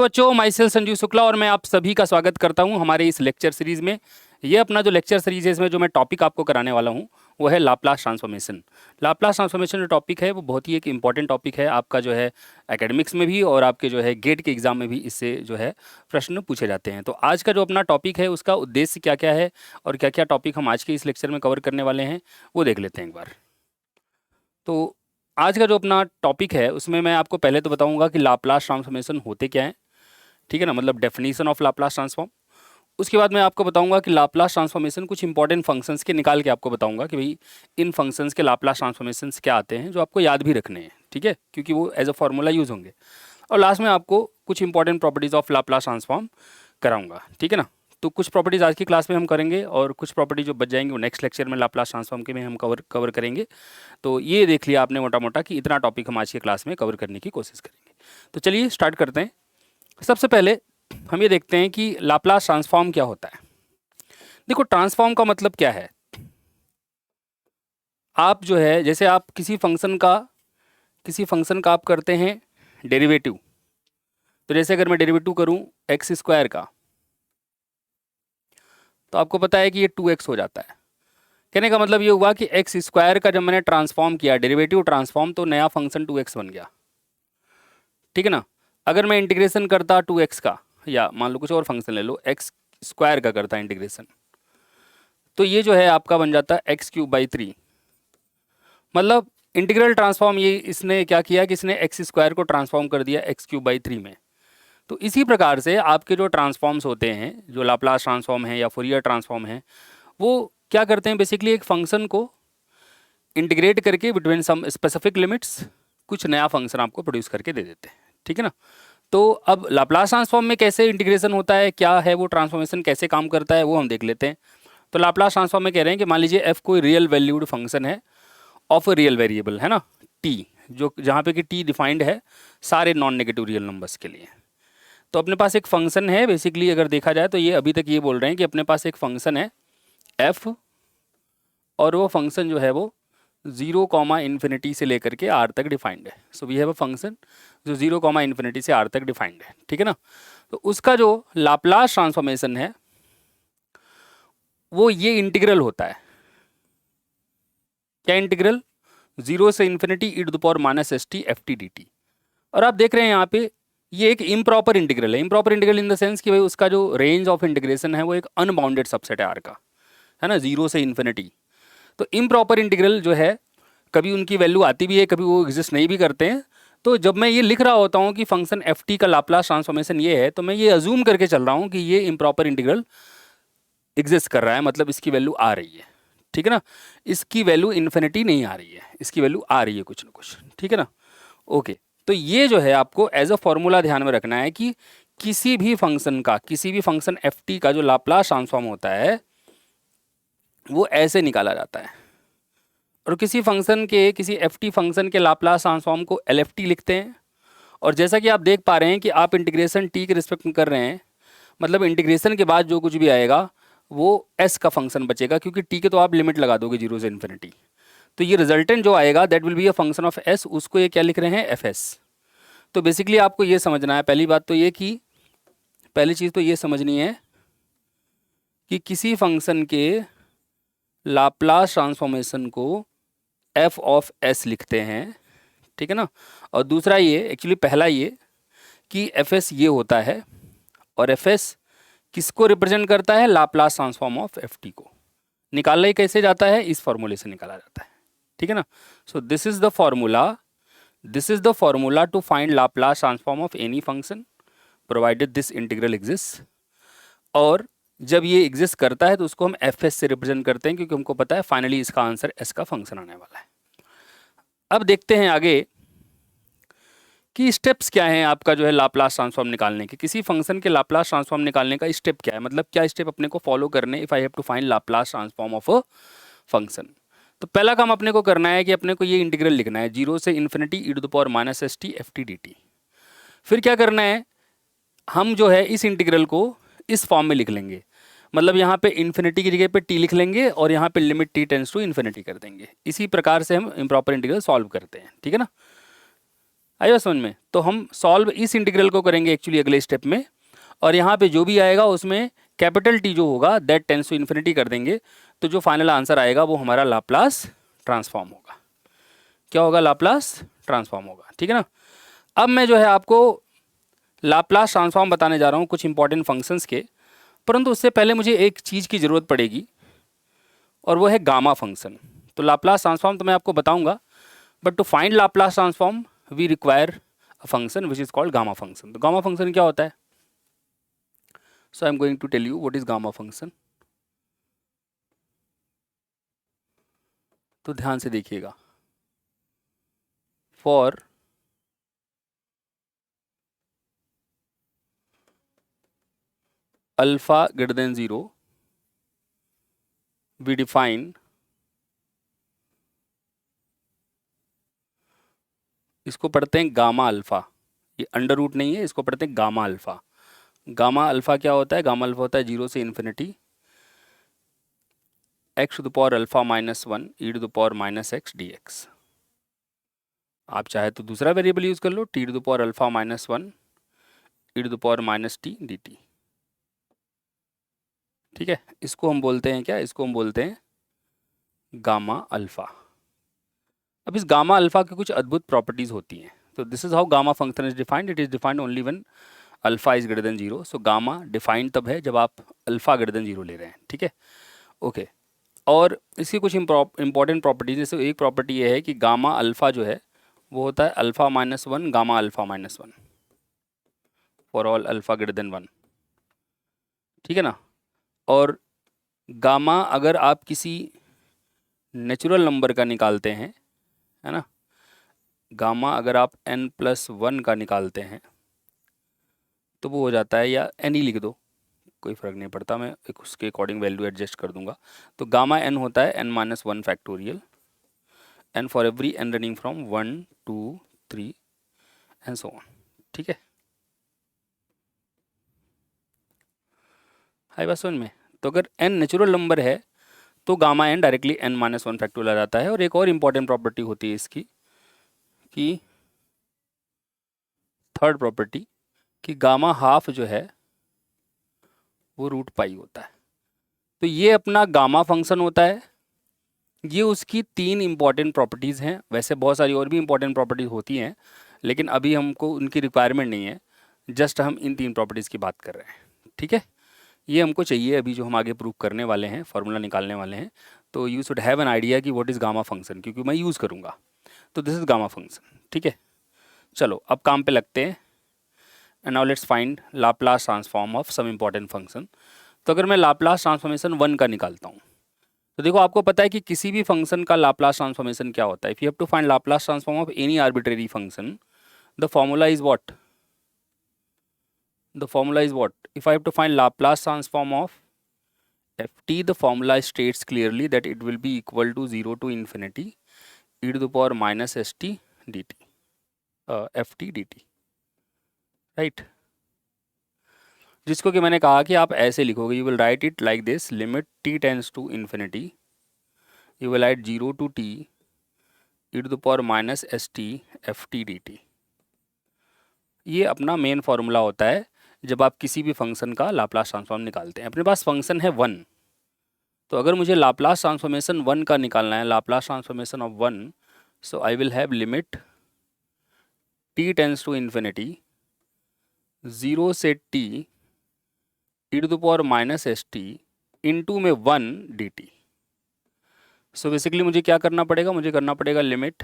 बच्चों, my self Sanjeev Shukla और मैं आप सभी का स्वागत करता हूं हमारे इस लेक्चर सीरीज में। ये अपना जो लेक्चर सीरीज है, इसमें जो मैं टॉपिक आपको कराने वाला हूं वो है लाप्लास ट्रांसफॉर्मेशन। लाप्लास ट्रांसफॉर्मेशन जो टॉपिक है वो बहुत ही एक इंपॉर्टेंट टॉपिक है आपका जो है एकेडमिक्स में भी, और आपके जो है गेट के एग्जाम में भी इससे जो है प्रश्न पूछे जाते हैं। तो आज का जो अपना टॉपिक है उसका उद्देश्य क्या क्या है और क्या क्या टॉपिक हम आज के इस लेक्चर में कवर करने वाले हैं वो देख लेते हैं एक बार। तो आज का जो अपना टॉपिक है उसमें मैं आपको पहले तो बताऊंगा कि लाप्लास ट्रांसफॉर्मेशन होते क्या हैं, ठीक है ना, मतलब डेफिनेशन ऑफ लाप्लास ट्रांसफॉर्म। उसके बाद मैं आपको बताऊंगा कि लाप्लास ट्रांसफॉर्मेशन कुछ इंपॉर्टेंट फंक्शंस के निकाल के आपको बताऊंगा कि भाई इन फंक्शंस के लाप्लास ट्रांसफॉर्मेशंस क्या आते हैं जो आपको याद भी रखने हैं, ठीक है, क्योंकि वो एज अ फॉर्मूला यूज होंगे। और लास्ट में आपको कुछ important properties of Laplace transform कराऊंगा, ठीक है ना। तो कुछ प्रॉपर्टीज आज की क्लास में हम करेंगे और कुछ प्रॉपर्टी जो बच जाएंगे वो नेक्स्ट लेक्चर में लाप्लास ट्रांसफॉर्म के में हम कवर करेंगे। तो ये देख लिया आपने मोटा मोटा कि इतना टॉपिक हम आज की क्लास में कवर करने की कोशिश करेंगे। तो चलिए स्टार्ट करते हैं। सबसे पहले हम ये देखते हैं कि लाप्लास ट्रांसफॉर्म क्या होता है। देखो, ट्रांसफॉर्म का मतलब क्या है। आप जो है जैसे आप किसी फंक्शन का आप करते हैं डेरिवेटिव। तो जैसे अगर मैं डेरिवेटिव करूं एक्स स्क्वायर का, तो आपको पता है कि ये 2x हो जाता है। कहने का मतलब ये हुआ कि एक्स स्क्वायर का जब मैंने ट्रांसफॉर्म किया, डेरिवेटिव ट्रांसफॉर्म, तो नया फंक्शन 2x बन गया, ठीक है ना। अगर मैं इंटीग्रेशन करता 2x का, या मान लो कुछ और फंक्शन ले लो, एक्स स्क्वायर का करता इंटीग्रेशन, तो ये जो है आपका बन जाता है x³/3। मतलब इंटीग्रल ट्रांसफॉर्म ये इसने क्या किया कि इसने एक्स स्क्वायर को ट्रांसफॉर्म कर दिया x³/3 में। तो इसी प्रकार से आपके जो ट्रांसफॉर्म्स होते हैं, जो लाप्लास ट्रांसफॉर्म है या फूरियर ट्रांसफॉर्म है, वो क्या करते हैं, बेसिकली एक फंक्शन को इंटीग्रेट करके बिटवीन सम स्पेसिफिक लिमिट्स कुछ नया फंक्शन आपको प्रोड्यूस करके दे देते हैं, ठीक है ना। तो अब लाप्लास ट्रांसफॉर्म में कैसे इंटीग्रेशन होता है, क्या है वो ट्रांसफॉर्मेशन, कैसे काम करता है, वो हम देख लेते हैं। तो लाप्लास ट्रांसफॉर्म में कह रहे हैं कि मान लीजिए f कोई रियल वैल्यूड फंक्शन है ऑफ अ रियल वेरिएबल, है ना, t, जो जहाँ पे कि t डिफाइंड है सारे नॉन नेगेटिव रियल नंबर्स के लिए। तो अपने पास एक फंक्शन है, बेसिकली अगर देखा जाए तो ये अभी तक ये बोल रहे हैं कि अपने पास एक फंक्शन है f, और वो फंक्शन जो है वो 0, से लेकर के r तक डिफाइंड है। So we have a function जो 0, से r तक डिफाइंड है, ठीक है ना। तो उसका जो लाप्लास ट्रांसफॉर्मेशन है वो ये इंटीग्रल होता है। क्या इंटीग्रल? 0 से इन्फिनिटी e⁻st ft dt। और आप देख रहे हैं यहाँ पे ये एक इम्प्रॉपर इंटीग्रल है। Improper integral in the sense कि भाई उसका जो रेंज ऑफ इंटीग्रेशन है वो एक अनबाउंडेड सबसेट है r का, है ना, 0 से इन्फिनिटी। तो इम्प्रॉपर इंटीग्रल जो है कभी उनकी वैल्यू आती भी है, कभी वो एग्जिस्ट नहीं भी करते हैं। तो जब मैं ये लिख रहा होता हूँ कि फंक्शन एफ टी का लाप्लास ट्रांसफॉर्मेशन ये है, तो मैं ये अज्यूम करके चल रहा हूँ कि ये इम्प्रॉपर इंटीग्रल एग्जिस्ट कर रहा है, मतलब इसकी वैल्यू आ रही है, ठीक है ना। इसकी वैल्यू इन्फिनिटी नहीं आ रही है, इसकी वैल्यू आ रही है कुछ ना कुछ, ठीक है ना। ओके, तो ये जो है आपको एज अ फॉर्मूला ध्यान में रखना है कि किसी भी फंक्शन एफ टी का जो लाप्लास ट्रांसफॉर्म होता है वो ऐसे निकाला जाता है। और किसी एफ टी फंक्शन के लाप्लास ट्रांसफॉर्म को एल एफ टी लिखते हैं। और जैसा कि आप देख पा रहे हैं कि आप इंटीग्रेशन टी के रिस्पेक्ट में कर रहे हैं, मतलब इंटीग्रेशन के बाद जो कुछ भी आएगा वो एस का फंक्शन बचेगा, क्योंकि टी के तो आप लिमिट लगा दोगे 0 से इन्फिनिटी। तो ये रिजल्टेंट जो आएगा that will be a function of S, उसको ये क्या लिख रहे हैं, एफ एस। तो बेसिकली आपको ये समझना है, पहली चीज़ तो ये समझनी है कि किसी फंक्शन के लाप्लास ट्रांसफॉर्मेशन को एफ ऑफ एस लिखते हैं, ठीक है ना। और दूसरा ये, एक्चुअली पहला ये कि एफ एस ये होता है, और एफ एस किसको रिप्रेजेंट करता है, Laplace transform of f T को। निकालना ही कैसे जाता है, इस फॉर्मूले से निकाला जाता है, ठीक है ना। So this is the formula to find Laplace transform of any function provided this integral exist. और जब ये एग्जिस्ट करता है तो उसको हम एफ एस से रिप्रेजेंट करते हैं, क्योंकि हमको पता है फाइनली इसका आंसर एस का फंक्शन आने वाला है। अब देखते हैं आगे कि स्टेप्स क्या हैं आपका जो है लाप्लास ट्रांसफॉर्म निकालने के। किसी फंक्शन के लाप्लास ट्रांसफॉर्म निकालने का स्टेप क्या है, मतलब क्या स्टेप अपने को फॉलो करने if I have to find Laplace transform of a function. तो पहला काम अपने को करना है कि अपने को ये इंटीग्रल लिखना है 0 से इन्फिनिटी e⁻st ft dt। फिर क्या करना है, हम जो है इस इंटीग्रल को इस फॉर्म में लिख लेंगे, मतलब यहाँ पे इन्फिनिटी की जगह पे t लिख लेंगे और यहाँ पे limit t tends to infinity कर देंगे। इसी प्रकार से हम इम्प्रॉपर इंटीग्रल सॉल्व करते हैं, ठीक है ना। आया समझ में? तो हम सॉल्व इस इंटीग्रल को करेंगे एक्चुअली अगले स्टेप में, और यहाँ पे जो भी आएगा उसमें कैपिटल टी जो होगा दैट टेंस टू इन्फिनिटी कर देंगे, तो जो फाइनल आंसर आएगा वो हमारा लाप्लास ट्रांसफॉर्म होगा। क्या होगा? लाप्लास ट्रांसफॉर्म होगा। ठीक है ना? अब मैं जो है आपको लाप्लास ट्रांसफॉर्म बताने जा रहा हूँ कुछ इंपॉर्टेंट फंक्शंस के, परंतु उससे पहले मुझे एक चीज़ की ज़रूरत पड़ेगी और वो है गामा फंक्शन। तो लाप्लास ट्रांसफॉर्म तो मैं आपको बताऊंगा, but to find Laplace transform we require a function which is called gamma function. तो गामा फंक्शन क्या होता है? So I am going to tell you what is gamma function. तो ध्यान से देखिएगा। For alpha greater than 0 we define, इसको पढ़ते हैं गामा अल्फा, ये अंडर रूट नहीं है, इसको पढ़ते हैं गामा अल्फा। गामा अल्फा क्या होता है? गामा अल्फा होता है 0 से infinity x to the power alpha minus 1 e to the power minus x d x. आप चाहे तो दूसरा वेरिएबल यूज कर लो, t to the power alpha minus 1 e to the power minus t d t. ठीक है, इसको हम बोलते हैं क्या? इसको हम बोलते हैं गामा अल्फा। अब इस गामा अल्फा की कुछ अद्भुत प्रॉपर्टीज होती हैं। तो this is how gamma function is defined. It is defined only when alpha is greater than 0। So gamma defined तब है जब आप अल्फा ग्रेटर देन 0 ले रहे हैं। ठीक है, ओके। और इसकी कुछ इंपॉर्टेंट प्रॉपर्टीज, जैसे एक प्रॉपर्टी ये है कि गामा अल्फा जो है वो होता है alpha minus 1 gamma alpha minus 1 for all alpha greater than 1। ठीक है ना? और गामा अगर आप किसी नेचुरल नंबर का निकालते हैं, है ना, गामा अगर आप n+1 का निकालते हैं तो वो हो जाता है, या n ही लिख दो, कोई फ़र्क नहीं पड़ता, मैं एक उसके अकॉर्डिंग वैल्यू एडजस्ट कर दूंगा। तो गामा n होता है n-1 factorial, n for every n running from 1 2 3 and so on. ठीक है, हाई बात समझ में? तो अगर n नेचुरल नंबर है तो gamma n directly n-1 factorial आ जाता है। और एक और इंपॉर्टेंट प्रॉपर्टी होती है इसकी, कि थर्ड प्रॉपर्टी, कि गामा हाफ जो है वो रूट पाई होता है। तो ये अपना गामा फंक्शन होता है। ये उसकी 3 इंपॉर्टेंट प्रॉपर्टीज़ हैं। वैसे बहुत सारी और भी इंपॉर्टेंट प्रॉपर्टीज़ होती हैं, लेकिन अभी हमको उनकी रिक्वायरमेंट नहीं है, जस्ट हम इन 3 प्रॉपर्टीज़ की बात कर रहे हैं। ठीक है, ये हमको चाहिए अभी जो हम आगे प्रूव करने वाले हैं, फार्मूला निकालने वाले हैं। तो you should have an idea कि व्हाट इज़ गामा फंक्शन, क्योंकि मैं यूज़ करूँगा। तो दिस इज़ गामा फंक्शन। ठीक है, चलो अब काम पे लगते हैं। And now let's find Laplace transform of some important function. तो अगर मैं लाप्लास ट्रांसफॉर्मेशन 1 का निकालता हूँ, तो देखो आपको पता है कि किसी भी फंक्शन का लाप्लास ट्रांसफॉर्मेशन क्या होता है। If you have to find Laplace transform of any arbitrary function, the formula is what? The formula is what? If I have to find Laplace transform of ft, the formula states clearly that it will be equal to 0 to infinity e to the power minus st dt, ft dt, right? जिसको कि मैंने कहा कि आप ऐसे लिखोगे, you will write it like this, limit t tends to infinity, you will write 0 to t e to the power minus st ft dt। ये अपना मेन फार्मूला होता है जब आप किसी भी फंक्शन का लाप्लास ट्रांसफॉर्म निकालते हैं। अपने पास फंक्शन है 1, तो अगर मुझे लाप्लास ट्रांसफॉर्मेशन 1 का निकालना है, Laplace transformation of 1, so I will have limit t tends to infinity 0 से t e to the power minus s t into में 1 dt। सो बेसिकली मुझे क्या करना पड़ेगा? मुझे करना पड़ेगा limit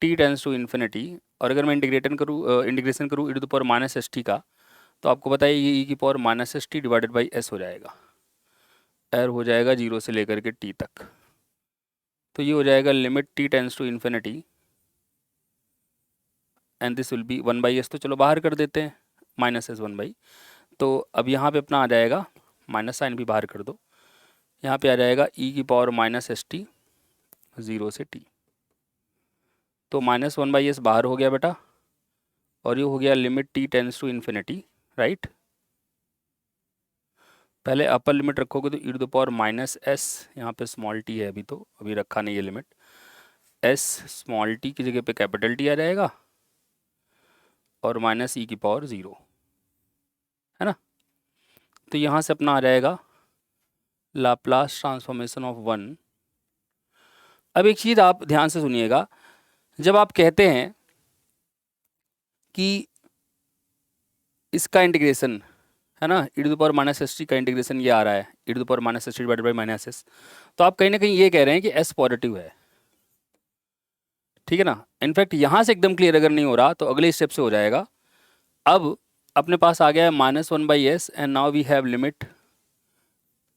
t tends to infinity, और अगर मैं इंटीग्रेशन करूँ e to the power minus s t का, तो आपको पता है ये e की power minus s t divided by s हो जाएगा। एर हो जाएगा 0 से लेकर के t तक। तो ये हो जाएगा limit t tends to infinity and this will be 1/s। तो चलो बाहर कर देते हैं, माइनस एस 1/। तो अब यहाँ पे अपना आ जाएगा, माइनस साइन भी बाहर कर दो, यहाँ पे आ जाएगा e की पावर माइनस एस टी 0 से t। तो -1/s बाहर हो गया बेटा, और ये हो गया limit t tends to infinity, right? पहले अपर लिमिट रखोगे तो e to the power minus s, यहाँ पे स्मॉल t है अभी, तो अभी रखा नहीं है लिमिट, एस स्मॉल टी की जगह पे कैपिटल टी आ जाएगा और माइनस ई की पावर 0, है ना। तो यहाँ से अपना आ जाएगा लाप्लास ट्रांसफॉर्मेशन ऑफ 1। अब एक चीज़ आप ध्यान से सुनिएगा, जब आप कहते हैं कि इसका इंटीग्रेशन है ना, e to the power minus s t का इंटीग्रेशन ये आ रहा है e to the power minus s t divided by minus s, तो आप कहीं ना कहीं ये कह रहे हैं कि एस पॉजिटिव है, ठीक है ना। इनफैक्ट यहाँ से एकदम क्लियर अगर नहीं हो रहा तो अगले स्टेप से हो जाएगा। अब अपने पास आ गया है -1/s and now we have limit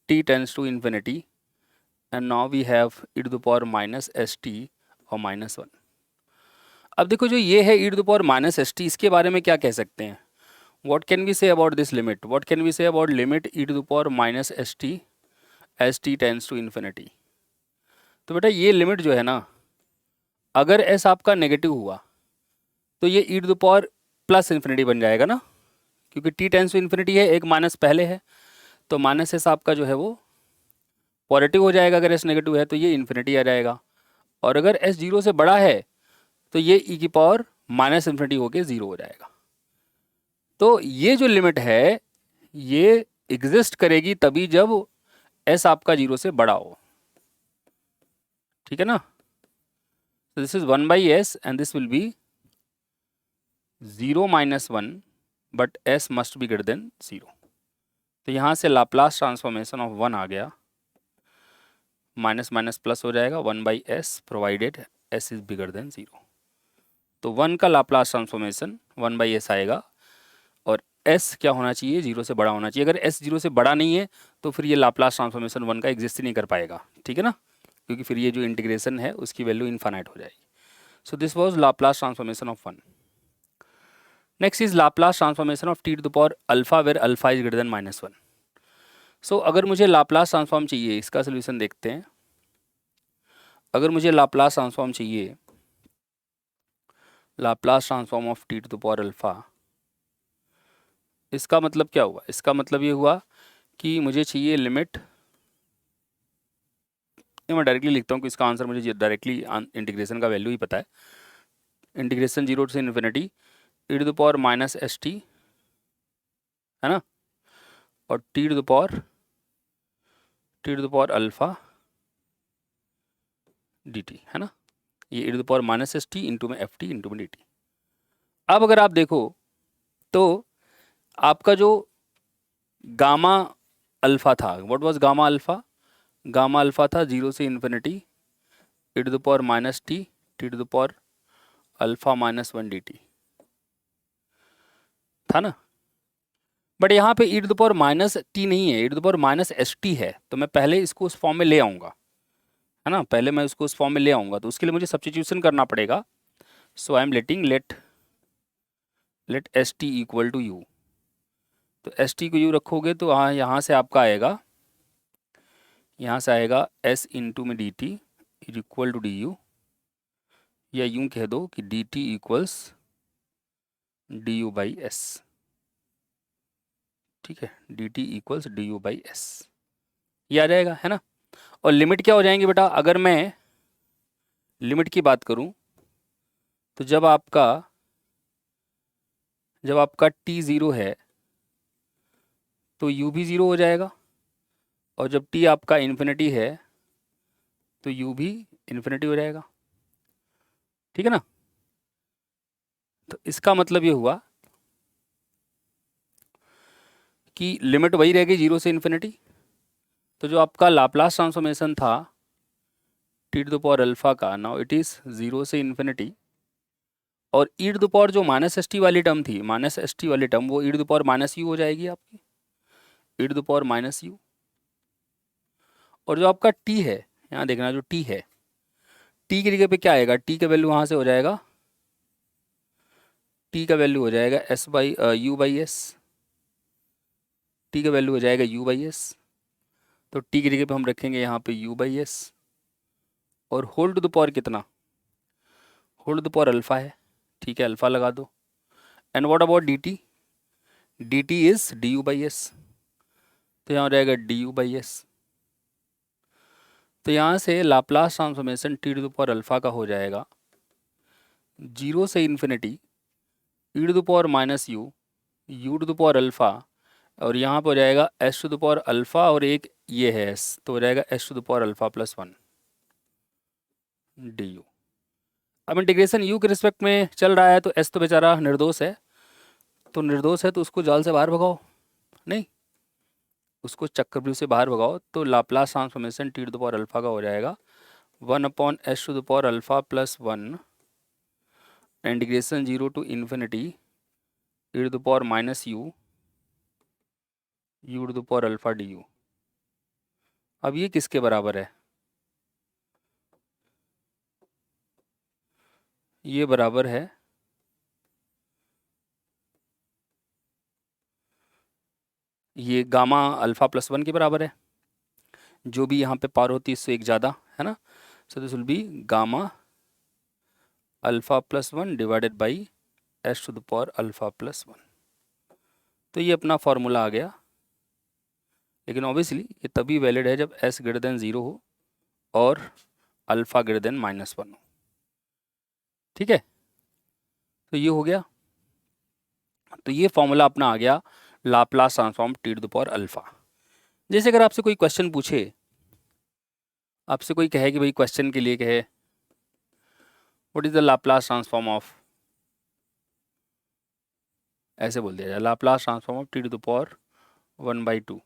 t tends to infinity and now we have e to the power minus s t और -1। अब देखो जो ये है e to the power minus s t, इसके बारे में क्या कह सकते हैं, what can we say about this limit, what can we say about limit e to the power minus st as t tends to infinity। तो बेटा ये लिमिट जो है ना, अगर s आपका नेगेटिव हुआ तो ये e to the power plus infinity बन जाएगा ना, क्योंकि t टेंस टू इन्फिनिटी है, एक माइनस पहले है, तो माइनस s आपका जो है वो पॉजिटिव हो जाएगा, अगर s नेगेटिव है तो ये इन्फिनिटी आ जाएगा, और अगर s 0 से बड़ा है तो ये e की पावर माइनस इन्फिनिटी होकर 0 हो जाएगा। तो ये जो लिमिट है ये एग्जिस्ट करेगी तभी जब s आपका 0 से बड़ा हो, ठीक है ना। तो this is 1/s and this will B 0 - 1 but s must be greater than 0। तो यहाँ से लाप्लास ट्रांसफॉर्मेशन ऑफ 1 आ गया, माइनस माइनस प्लस हो जाएगा 1/s provided s is bigger than 0। तो 1 का लाप्लास ट्रांसफॉर्मेशन 1/s आएगा और s क्या होना चाहिए, 0 से बड़ा होना चाहिए। अगर s 0 से बड़ा नहीं है तो फिर ये लाप्लास ट्रांसफॉर्मेशन 1 का एग्जिस्ट ही नहीं कर पाएगा, ठीक है ना, क्योंकि फिर ये जो इंटीग्रेशन है उसकी वैल्यू इनफाइनाइट हो जाएगी। So this was Laplace transformation of 1। Next is Laplace transformation of t to the power alpha where alpha is greater than -1। So अगर मुझे लाप्लास ट्रांसफॉर्म चाहिए, इसका सोल्यूशन देखते हैं। अगर मुझे लाप्लास ट्रांसफॉर्म चाहिए, Laplace transform of t to the power alpha, इसका मतलब क्या हुआ, इसका मतलब ये हुआ कि मुझे चाहिए लिमिट, ये मैं डायरेक्टली लिखता हूँ कि इसका आंसर मुझे डायरेक्टली इंटीग्रेशन का वैल्यू ही पता है। इंटीग्रेशन 0 से infinity e to the power minus s t, है ना, और t to the power alpha dt, है ना, ये e to the power minus s t into में एफ टी इंटू में डी टी। अब अगर आप देखो तो आपका जो गामा अल्फा था, what was gamma alpha, gamma alpha था 0 से infinity e to the power minus t t to the power alpha -1 dt था ना। बट यहाँ पे e to the power minus t नहीं है, e to the power minus s t है, तो मैं पहले इसको उस फॉर्म में ले आऊँगा, है ना, पहले मैं उसको उस फॉर्म में ले आऊँगा, तो उसके लिए मुझे सब्स्टिट्यूशन करना पड़ेगा। So I am let s t equal to u. तो एस टी को यू रखोगे तो हाँ यहाँ से आपका आएगा, यहाँ से आएगा एस इंटू में d t is equal to d u, या यूँ कह दो कि d t equals d u by s, ठीक है, d t equals d u by s, ये आ जाएगा, है ना। और लिमिट क्या हो जाएंगी बेटा, अगर मैं लिमिट की बात करूं तो जब आपका t 0 है तो u भी 0 हो जाएगा, और जब t आपका इन्फिनिटी है तो u भी इन्फिनिटी हो जाएगा, ठीक है ना। तो इसका मतलब ये हुआ कि लिमिट वही रहेगी 0 से इन्फिनिटी। तो जो आपका लाप्लास ट्रांसफॉर्मेशन था t to the power alpha का, नाउ इट इज 0 से इन्फिनिटी, और e टू द पावर जो माइनस एस टी वाली टर्म थी, माइनस एस टी वाली टर्म, वो e to the power minus u हो जाएगी आपकी, e to the power minus u. और जो आपका t है, यहाँ देखना जो t है, t की जगह पे क्या आएगा, t का वैल्यू वहाँ से हो जाएगा, t का वैल्यू हो जाएगा s by you by S, t का वैल्यू हो जाएगा u बाई एस। तो t की जगह पे हम रखेंगे यहाँ पे u बाई एस, और होल टू द पावर कितना, whole to the power alpha है, ठीक है, अल्फा लगा दो। And what about d t, d t is d u by s, तो यहाँ हो जाएगा डी यू बाई एस। तो यहाँ से Laplace transformation t to the power alpha का हो जाएगा 0 से infinity e to the power minus u to the power alpha, और यहाँ पर हो जाएगा s to the power alpha, और एक ये है एस, तो हो जाएगा s to the power alpha plus 1 d u. अब इंटीग्रेशन यू के रिस्पेक्ट में चल रहा है, तो एस तो बेचारा निर्दोष है, तो उसको जाल से बाहर भगाओ, नहीं उसको चक्रव्यूह से बाहर भगाओ, तो Laplace transformation t to the power alpha का हो जाएगा 1 upon s to the power alpha plus 1 integration 0 to infinity e to the power minus u to the power alpha d u. अब ये किसके बराबर है? ये बराबर है ये गामा अल्फा प्लस 1 के बराबर है, जो भी यहाँ पे पावर होती है इससे एक ज़्यादा, है ना। So this will be gamma alpha plus 1 divided by s to the power alpha plus 1। तो ये अपना फॉर्मूला आ गया, लेकिन ऑब्वियसली ये तभी वैलिड है जब एस ग्रेटर देन 0 हो और अल्फा ग्रेटर देन -1 हो, ठीक है। तो ये हो गया, तो ये फॉर्मूला अपना आ गया Laplace transform t to the power alpha. जैसे अगर आपसे कोई क्वेश्चन पूछे, आपसे कोई कहे कि भाई क्वेश्चन के लिए कहे what is the Laplace transform of, ऐसे बोल दिया जाए Laplace transform of t to the power 1/2,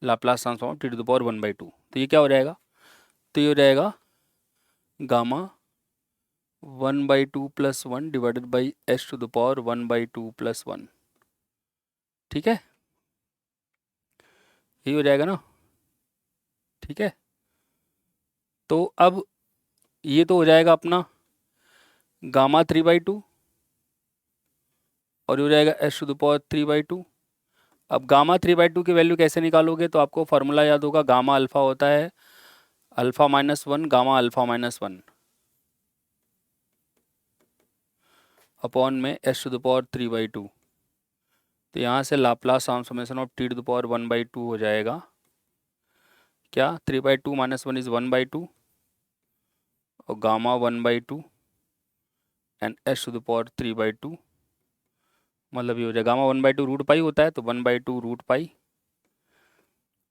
Laplace transform of t to the power 1/2, तो ये क्या हो जाएगा? तो ये हो जाएगा gamma 1/2 plus 1 divided by s to the power 1/2 plus 1, ठीक है, यही हो जाएगा ना, ठीक है। तो अब ये तो हो जाएगा अपना गामा 3/2 और ये हो जाएगा एस टू द पावर 3/2। अब गामा 3/2 की वैल्यू कैसे निकालोगे? तो आपको फॉर्मूला याद होगा, गामा अल्फा होता है अल्फा -1 गामा अल्फा -1 अपॉन में एस टू द पावर 3/2। तो यहाँ से Laplace transformation of t to the power 1/2 हो जाएगा क्या? 3/2 - 1 इज 1/2 और gamma 1/2 and s to the power 3/2, मतलब ये हो जाएगा गामा 1/2 रूट पाई होता है, तो 1/2 रूट पाई,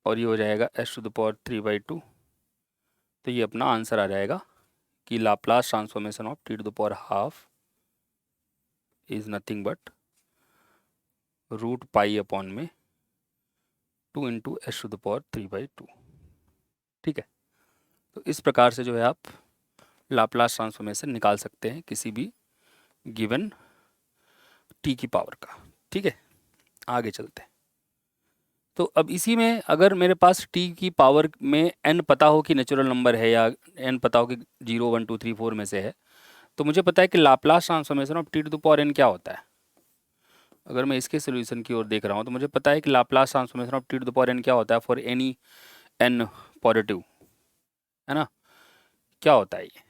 और ये हो जाएगा एस टू द पावर 3/2। तो ये अपना आंसर आ जाएगा कि Laplace transformation of t to the power half is nothing but root pi upon में 2 into s to the power 3/2, ठीक है। तो इस प्रकार से जो है आप लाप्लास ट्रांसफॉर्मेशन निकाल सकते हैं किसी भी गिवन टी की पावर का, ठीक है। आगे चलते हैं। तो अब इसी में अगर मेरे पास टी की पावर में n पता हो कि नेचुरल नंबर है या n पता हो कि 0 1 2 3 4 में से है, तो मुझे पता है कि Laplace transformation of t to the power n क्या होता है। अगर मैं इसके सोल्यूशन की ओर देख रहा हूँ तो मुझे पता है कि Laplace transformation of t to the power n क्या होता है फॉर एनी n पॉजिटिव, है ना। क्या होता है ये?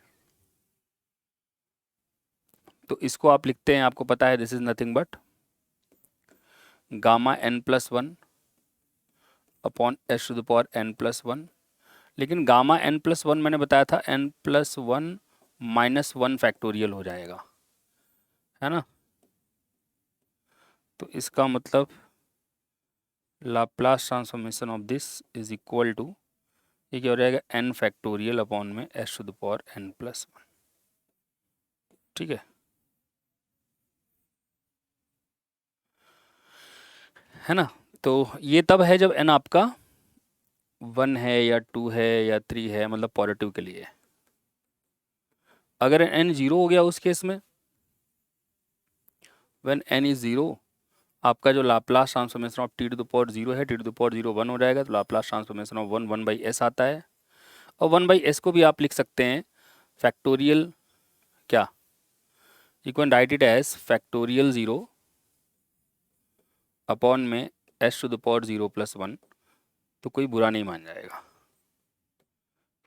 तो इसको आप लिखते हैं, आपको पता है this is nothing but gamma n+1 upon s to the power n+1। लेकिन गामा n+1 मैंने बताया था n+1 -1 फैक्टोरियल हो जाएगा, है ना। तो इसका मतलब Laplace transformation of this is equal to, ये क्या हो जाएगा, n फैक्टोरियल अपॉन में s to the power n+1, ठीक है ना। तो ये तब है जब n आपका 1 है या 2 है या 3 है, मतलब पॉजिटिव के लिए। अगर n 0 हो गया उस केस में, व्हेन n इज 0, आपका जो Laplace transformation of t to the power 0 है, टी टू द पावर 0 1 हो जाएगा, तो लाप्लास ट्रांसफॉर्मेशन ऑफ 1/s आता है। और 1/s को भी आप लिख सकते हैं फैक्टोरियल, क्या, you can write it as factorial 0 upon में s टू द पावर 0 + 1, तो कोई बुरा नहीं मान जाएगा।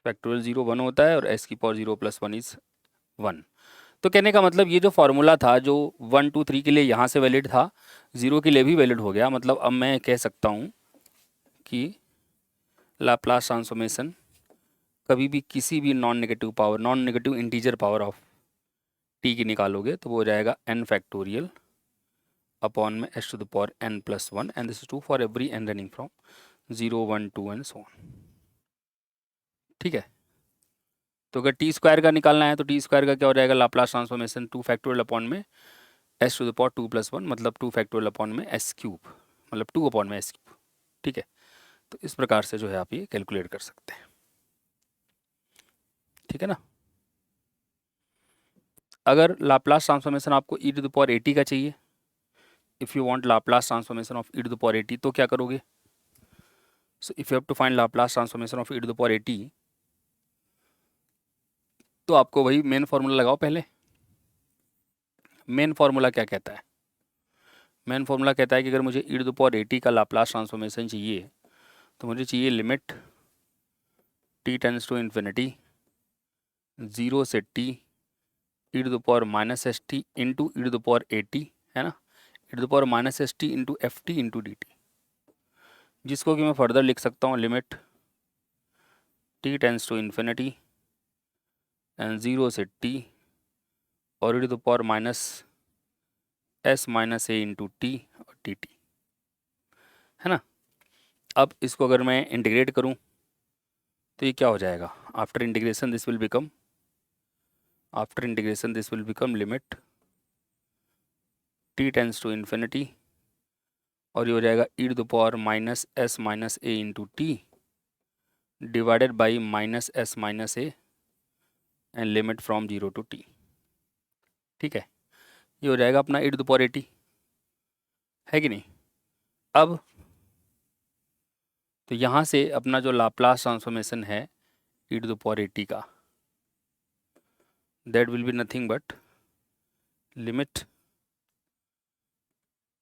फैक्टोरियल 0 1 होता है और s की पावर 0 + 1 इज 1। तो कहने का मतलब ये जो फॉर्मूला था जो 1 2 3 के लिए यहाँ से वैलिड था, 0 के लिए भी वैलिड हो गया। मतलब अब मैं कह सकता हूँ कि लाप्लास ट्रांसफॉर्मेशन कभी भी किसी भी non negative integer power of t की निकालोगे तो वो हो जाएगा n फैक्टोरियल अपॉन में s to the power n+1 and this is true for every n running from 0 1 2 and so on. ठीक है, तो अगर टी स्क्वायर का निकालना है तो टी स्क्वायर का क्या हो जाएगा, लाप्लास ट्रांसफॉर्मेशन 2 फैक्टोरियल अपॉन में s टू द पावर 2+1 मतलब 2 फैक्टोरियल अपॉन में s क्यूब मतलब 2 अपॉन में s क्यूब। ठीक है, तो इस प्रकार से जो है आप ये कैलकुलेट कर सकते हैं। ठीक है ना। अगर लाप्लास ट्रांसफॉर्मेशन आपको e टू द पावर 80 का चाहिए, if you want Laplace transformation of e to the power 80 तो क्या करोगे, so if you have to find Laplace transformation of e to the power 80 तो आपको वही मेन फार्मूला लगाओ। पहले मेन फार्मूला क्या कहता है, मेन फार्मूला कहता है कि अगर मुझे e टू द पावर 80 का लाप्लास ट्रांसफॉर्मेशन चाहिए तो मुझे चाहिए limit t tends to infinity 0 से t e to the power minus s t into e to the power 80 है ना, e to the power minus s t into f t into d t, जिसको कि मैं further लिख सकता हूँ limit t tends to infinity and 0 से t और e to the power minus s minus a into t और d t, है ना। अब इसको अगर मैं इंटीग्रेट करूँ तो ये क्या हो जाएगा, after integration this will become limit t tends to infinity और ये हो जाएगा e to the power minus s minus a into t divided by minus s minus a and limit from 0 to t। ठीक है, ये हो जाएगा अपना e टू द पावर 80, है कि नहीं। अब तो यहाँ से अपना जो लाप्लास ट्रांसफॉर्मेशन है e टू द पावर 80 का, that will be nothing but limit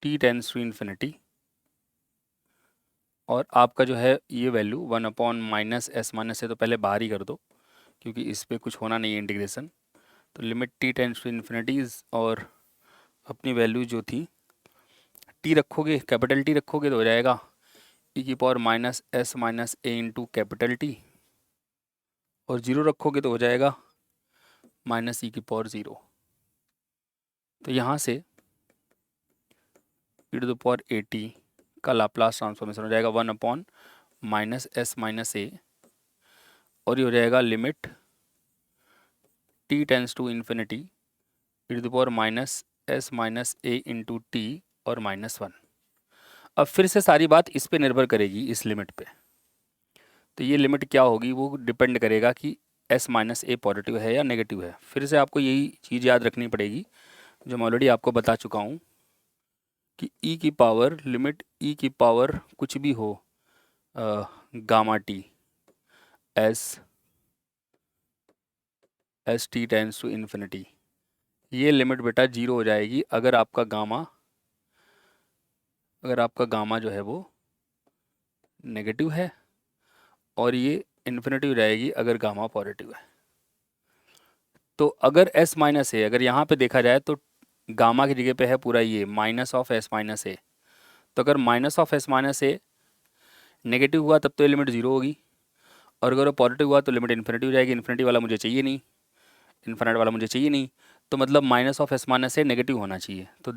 t tends to infinity और आपका जो है ये value 1 upon minus s minus a तो पहले बाहर ही कर दो क्योंकि इस पर कुछ होना नहीं है इंटीग्रेशन। तो limit t tends to infinities और अपनी वैल्यू जो थी t रखोगे, कैपिटल T रखोगे तो हो जाएगा e की power minus s minus a into capital T और 0 रखोगे तो हो जाएगा माइनस e की पावर 0। तो यहाँ से e टू द पावर 80 का लाप्लास ट्रांसफॉर्मेशन हो जाएगा 1 upon minus s minus a और ये हो जाएगा limit t tends to infinity e to the power minus s minus a into t और -1। अब फिर से सारी बात इस पे निर्भर करेगी, इस लिमिट पे। तो ये लिमिट क्या होगी वो डिपेंड करेगा कि s माइनस ए पॉजिटिव है या नेगेटिव है। फिर से आपको यही चीज़ याद रखनी पड़ेगी जो मैं ऑलरेडी आपको बता चुका हूँ कि e की पावर लिमिट e की पावर कुछ भी हो gamma t s t tends to infinity, ये लिमिट बेटा 0 हो जाएगी अगर आपका गामा जो है वो नेगेटिव है और ये इन्फिनिटी हो जाएगी अगर गामा पॉजिटिव है। तो अगर s माइनस ए, अगर यहाँ पे देखा जाए तो गामा की जगह पे है पूरा ये minus of S minus a, तो अगर minus of S minus a negative हुआ तब तो ये लिमिट 0 होगी और अगर वो पॉजिटिव हुआ तो लिमिट इन्फिनिटी हो जाएगी। इन्फिनिटी वाला मुझे चाहिए नहीं, इन्फिनिट वाला मुझे चाहिए नहीं, तो मतलब minus of S minus a negative होना चाहिए। तो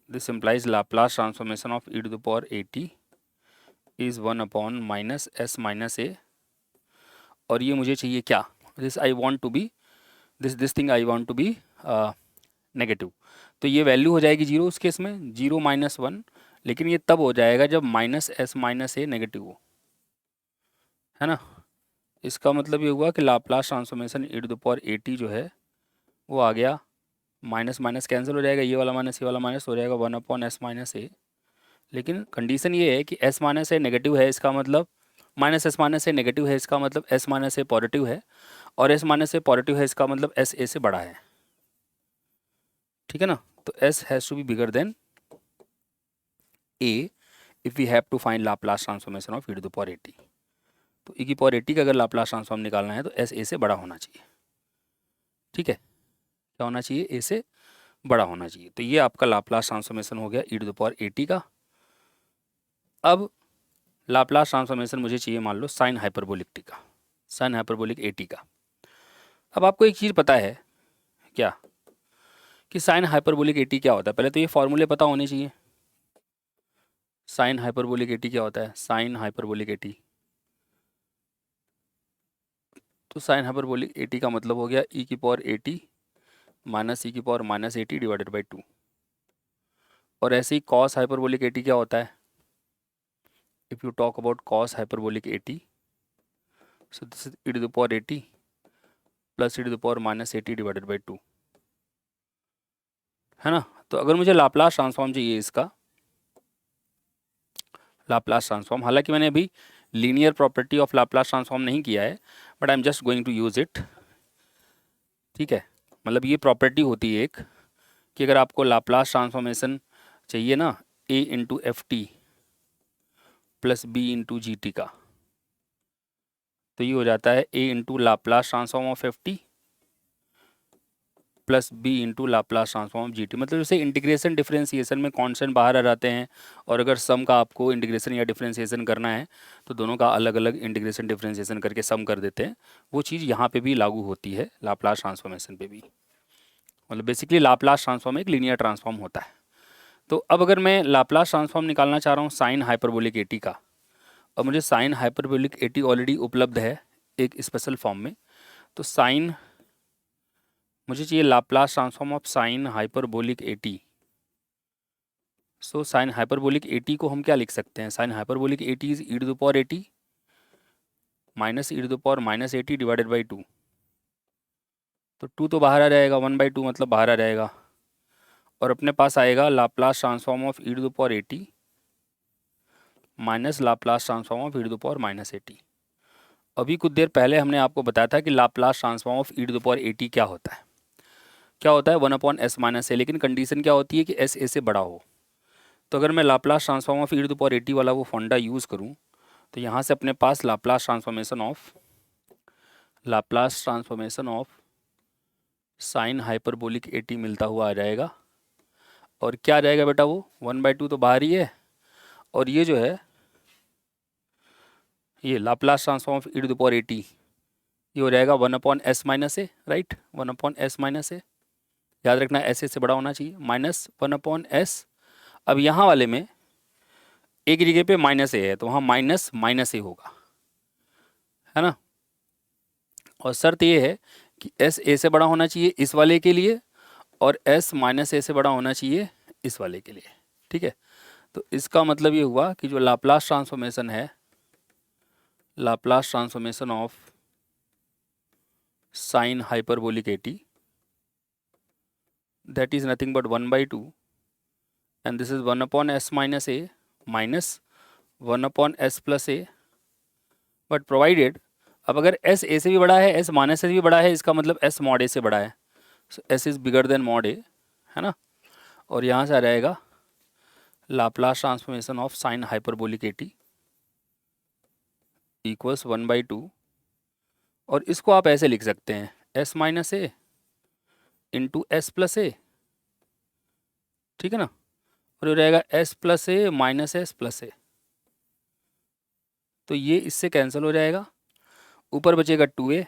this implies Laplace transformation of e to the power 80 is 1 upon minus s minus a और ये मुझे चाहिए क्या, this thing I want to be negative. तो ये वैल्यू हो जाएगी 0 उस केस में, 0 -1, लेकिन ये तब हो जाएगा जब minus s minus a negative हो, है ना। इसका मतलब ये हुआ कि Laplace transformation e to the power 80 जो है वो आ गया, माइनस माइनस कैंसिल हो जाएगा, ये वाला माइनस हो जाएगा 1 अपॉन एस माइनस ए। लेकिन कंडीशन ये है कि एस माइनस ए नेगेटिव है, इसका मतलब minus s minus a negative है, इसका मतलब एस माइनस ए पॉजिटिव है, और एस माइनस ए पॉजिटिव है इसका मतलब एस ए से बड़ा है। ठीक है ना। तो s has to be bigger than a if we have to find Laplace transformation of e to the power 80। तो e की पावर 80 का अगर लाप्लास ट्रांसफॉर्म निकालना है तो एस ए से बड़ा होना चाहिए। ठीक है, क्या होना चाहिए, ए से बड़ा होना चाहिए। तो ये आपका लाप्लास ट्रांसफॉर्मेशन हो गया e टू द पावर 80 का। अब लाप्लास ट्रांसफॉर्मेशन मुझे चाहिए मान लो साइन हाइपरबोलिक टी का, साइन हाइपरबोलिक ए टी का। अब आपको एक चीज़ पता है क्या कि साइन हाइपरबोलिक ए टी क्या होता है? पहले तो ये फॉर्मूले पता होने चाहिए। साइन हाइपरबोलिक ए टी क्या होता है? साइन हाइपरबोलिक ए टी, तो साइन हाइपरबोलिक ए टी का मतलब हो गया ई की power a t minus e की power minus a t divided by 2। और ऐसे ही कॉस हाइपरबोलिक ए टी क्या होता है? If you talk about cos hyperbolic a t, so this is e to the power a t plus e to the power minus a t divided by 2, है ना? तो अगर मुझे Laplace transform चाहिए इसका, लाप्लास ट्रांसफॉर्म, हालांकि मैंने अभी linear property of Laplace transform नहीं किया है, but I am just going to use it. ठीक है, मतलब ये प्रॉपर्टी होती है एक कि अगर आपको लाप्लास ट्रांसफॉर्मेशन चाहिए ना a into f t plus b into g t का, तो ये हो जाता है a into Laplace transform of f t plus b into Laplace transform of g t. मतलब जैसे इंटीग्रेशन डिफरेंशिएशन में कॉन्स्टेंट बाहर आ जाते हैं, और अगर सम का आपको इंटीग्रेशन या डिफरेंशिएशन करना है तो दोनों का अलग अलग इंटीग्रेशन डिफरेंशिएशन करके सम कर देते हैं। वो चीज़ यहाँ पे भी लागू होती है लाप्लास ट्रांसफॉर्मेशन पे भी। मतलब बेसिकली लाप्लास ट्रांसफॉर्म एक लीनियर ट्रांसफॉर्म होता है। तो अब अगर मैं लाप्लास ट्रांसफॉर्म निकालना चाह रहा हूँ साइन हाइपरबोलिक ए टी का, और मुझे sign hyperbolic a T already उपलब्ध है एक स्पेशल फॉर्म में, तो साइन मुझे चाहिए Laplace transform of sine hyperbolic a t. So sine hyperbolic a t को हम क्या लिख सकते हैं? Sine hyperbolic a t is e to the power a t minus e to the power minus a t divided by 2। तो 2 तो बाहर आ जाएगा, 1/2 मतलब बाहर आ जाएगा, और अपने पास आएगा Laplace transform of e to the power a t minus Laplace transform of e to the power minus a t. अभी कुछ देर पहले हमने आपको बताया था कि Laplace transform of e to the power a t क्या होता है? क्या होता है? 1/s माइनस ए, लेकिन कंडीशन क्या होती है कि एस ए से बड़ा हो। तो अगर मैं Laplace transform of e to the power a t वाला वो फंडा यूज़ करूँ, तो यहाँ से अपने पास Laplace transformation of sine hyperbolic a t मिलता हुआ आ जाएगा। और क्या आ जाएगा बेटा? वो 1/2 तो बाहर ही है, और ये जो है ये Laplace transform of e to the power a t, ये हो जाएगा 1/s minus a, right? 1/s minus a, याद रखना एस ए से बड़ा होना चाहिए, माइनस 1/s। अब यहाँ वाले में एक जगह पे माइनस ए है, तो वहाँ माइनस माइनस ए होगा, है ना? और शर्त ये है कि एस ए से बड़ा होना चाहिए इस वाले के लिए, और एस माइनस ए से बड़ा होना चाहिए इस वाले के लिए। ठीक है, तो इसका मतलब ये हुआ कि जो लाप्लास ट्रांसफॉर्मेशन है, Laplace transformation of sine hyperbolic a T, that is nothing but 1/2, and this is 1/s minus a minus 1/s plus a, but provided, अब अगर s a से भी बड़ा है, s माइनस से भी बड़ा है, इसका मतलब s मॉड a से बड़ा है, so s is bigger than mod a, है ना? और यहाँ से आ जाएगा Laplace transformation of sine hyperbolic a T equals 1/2, और इसको आप ऐसे लिख सकते हैं s minus a into S plus ए, ठीक है ना? और हो जाएगा s प्लस ए माइनस एस प्लस ए, तो ये इससे कैंसिल हो जाएगा, ऊपर बचेगा 2a,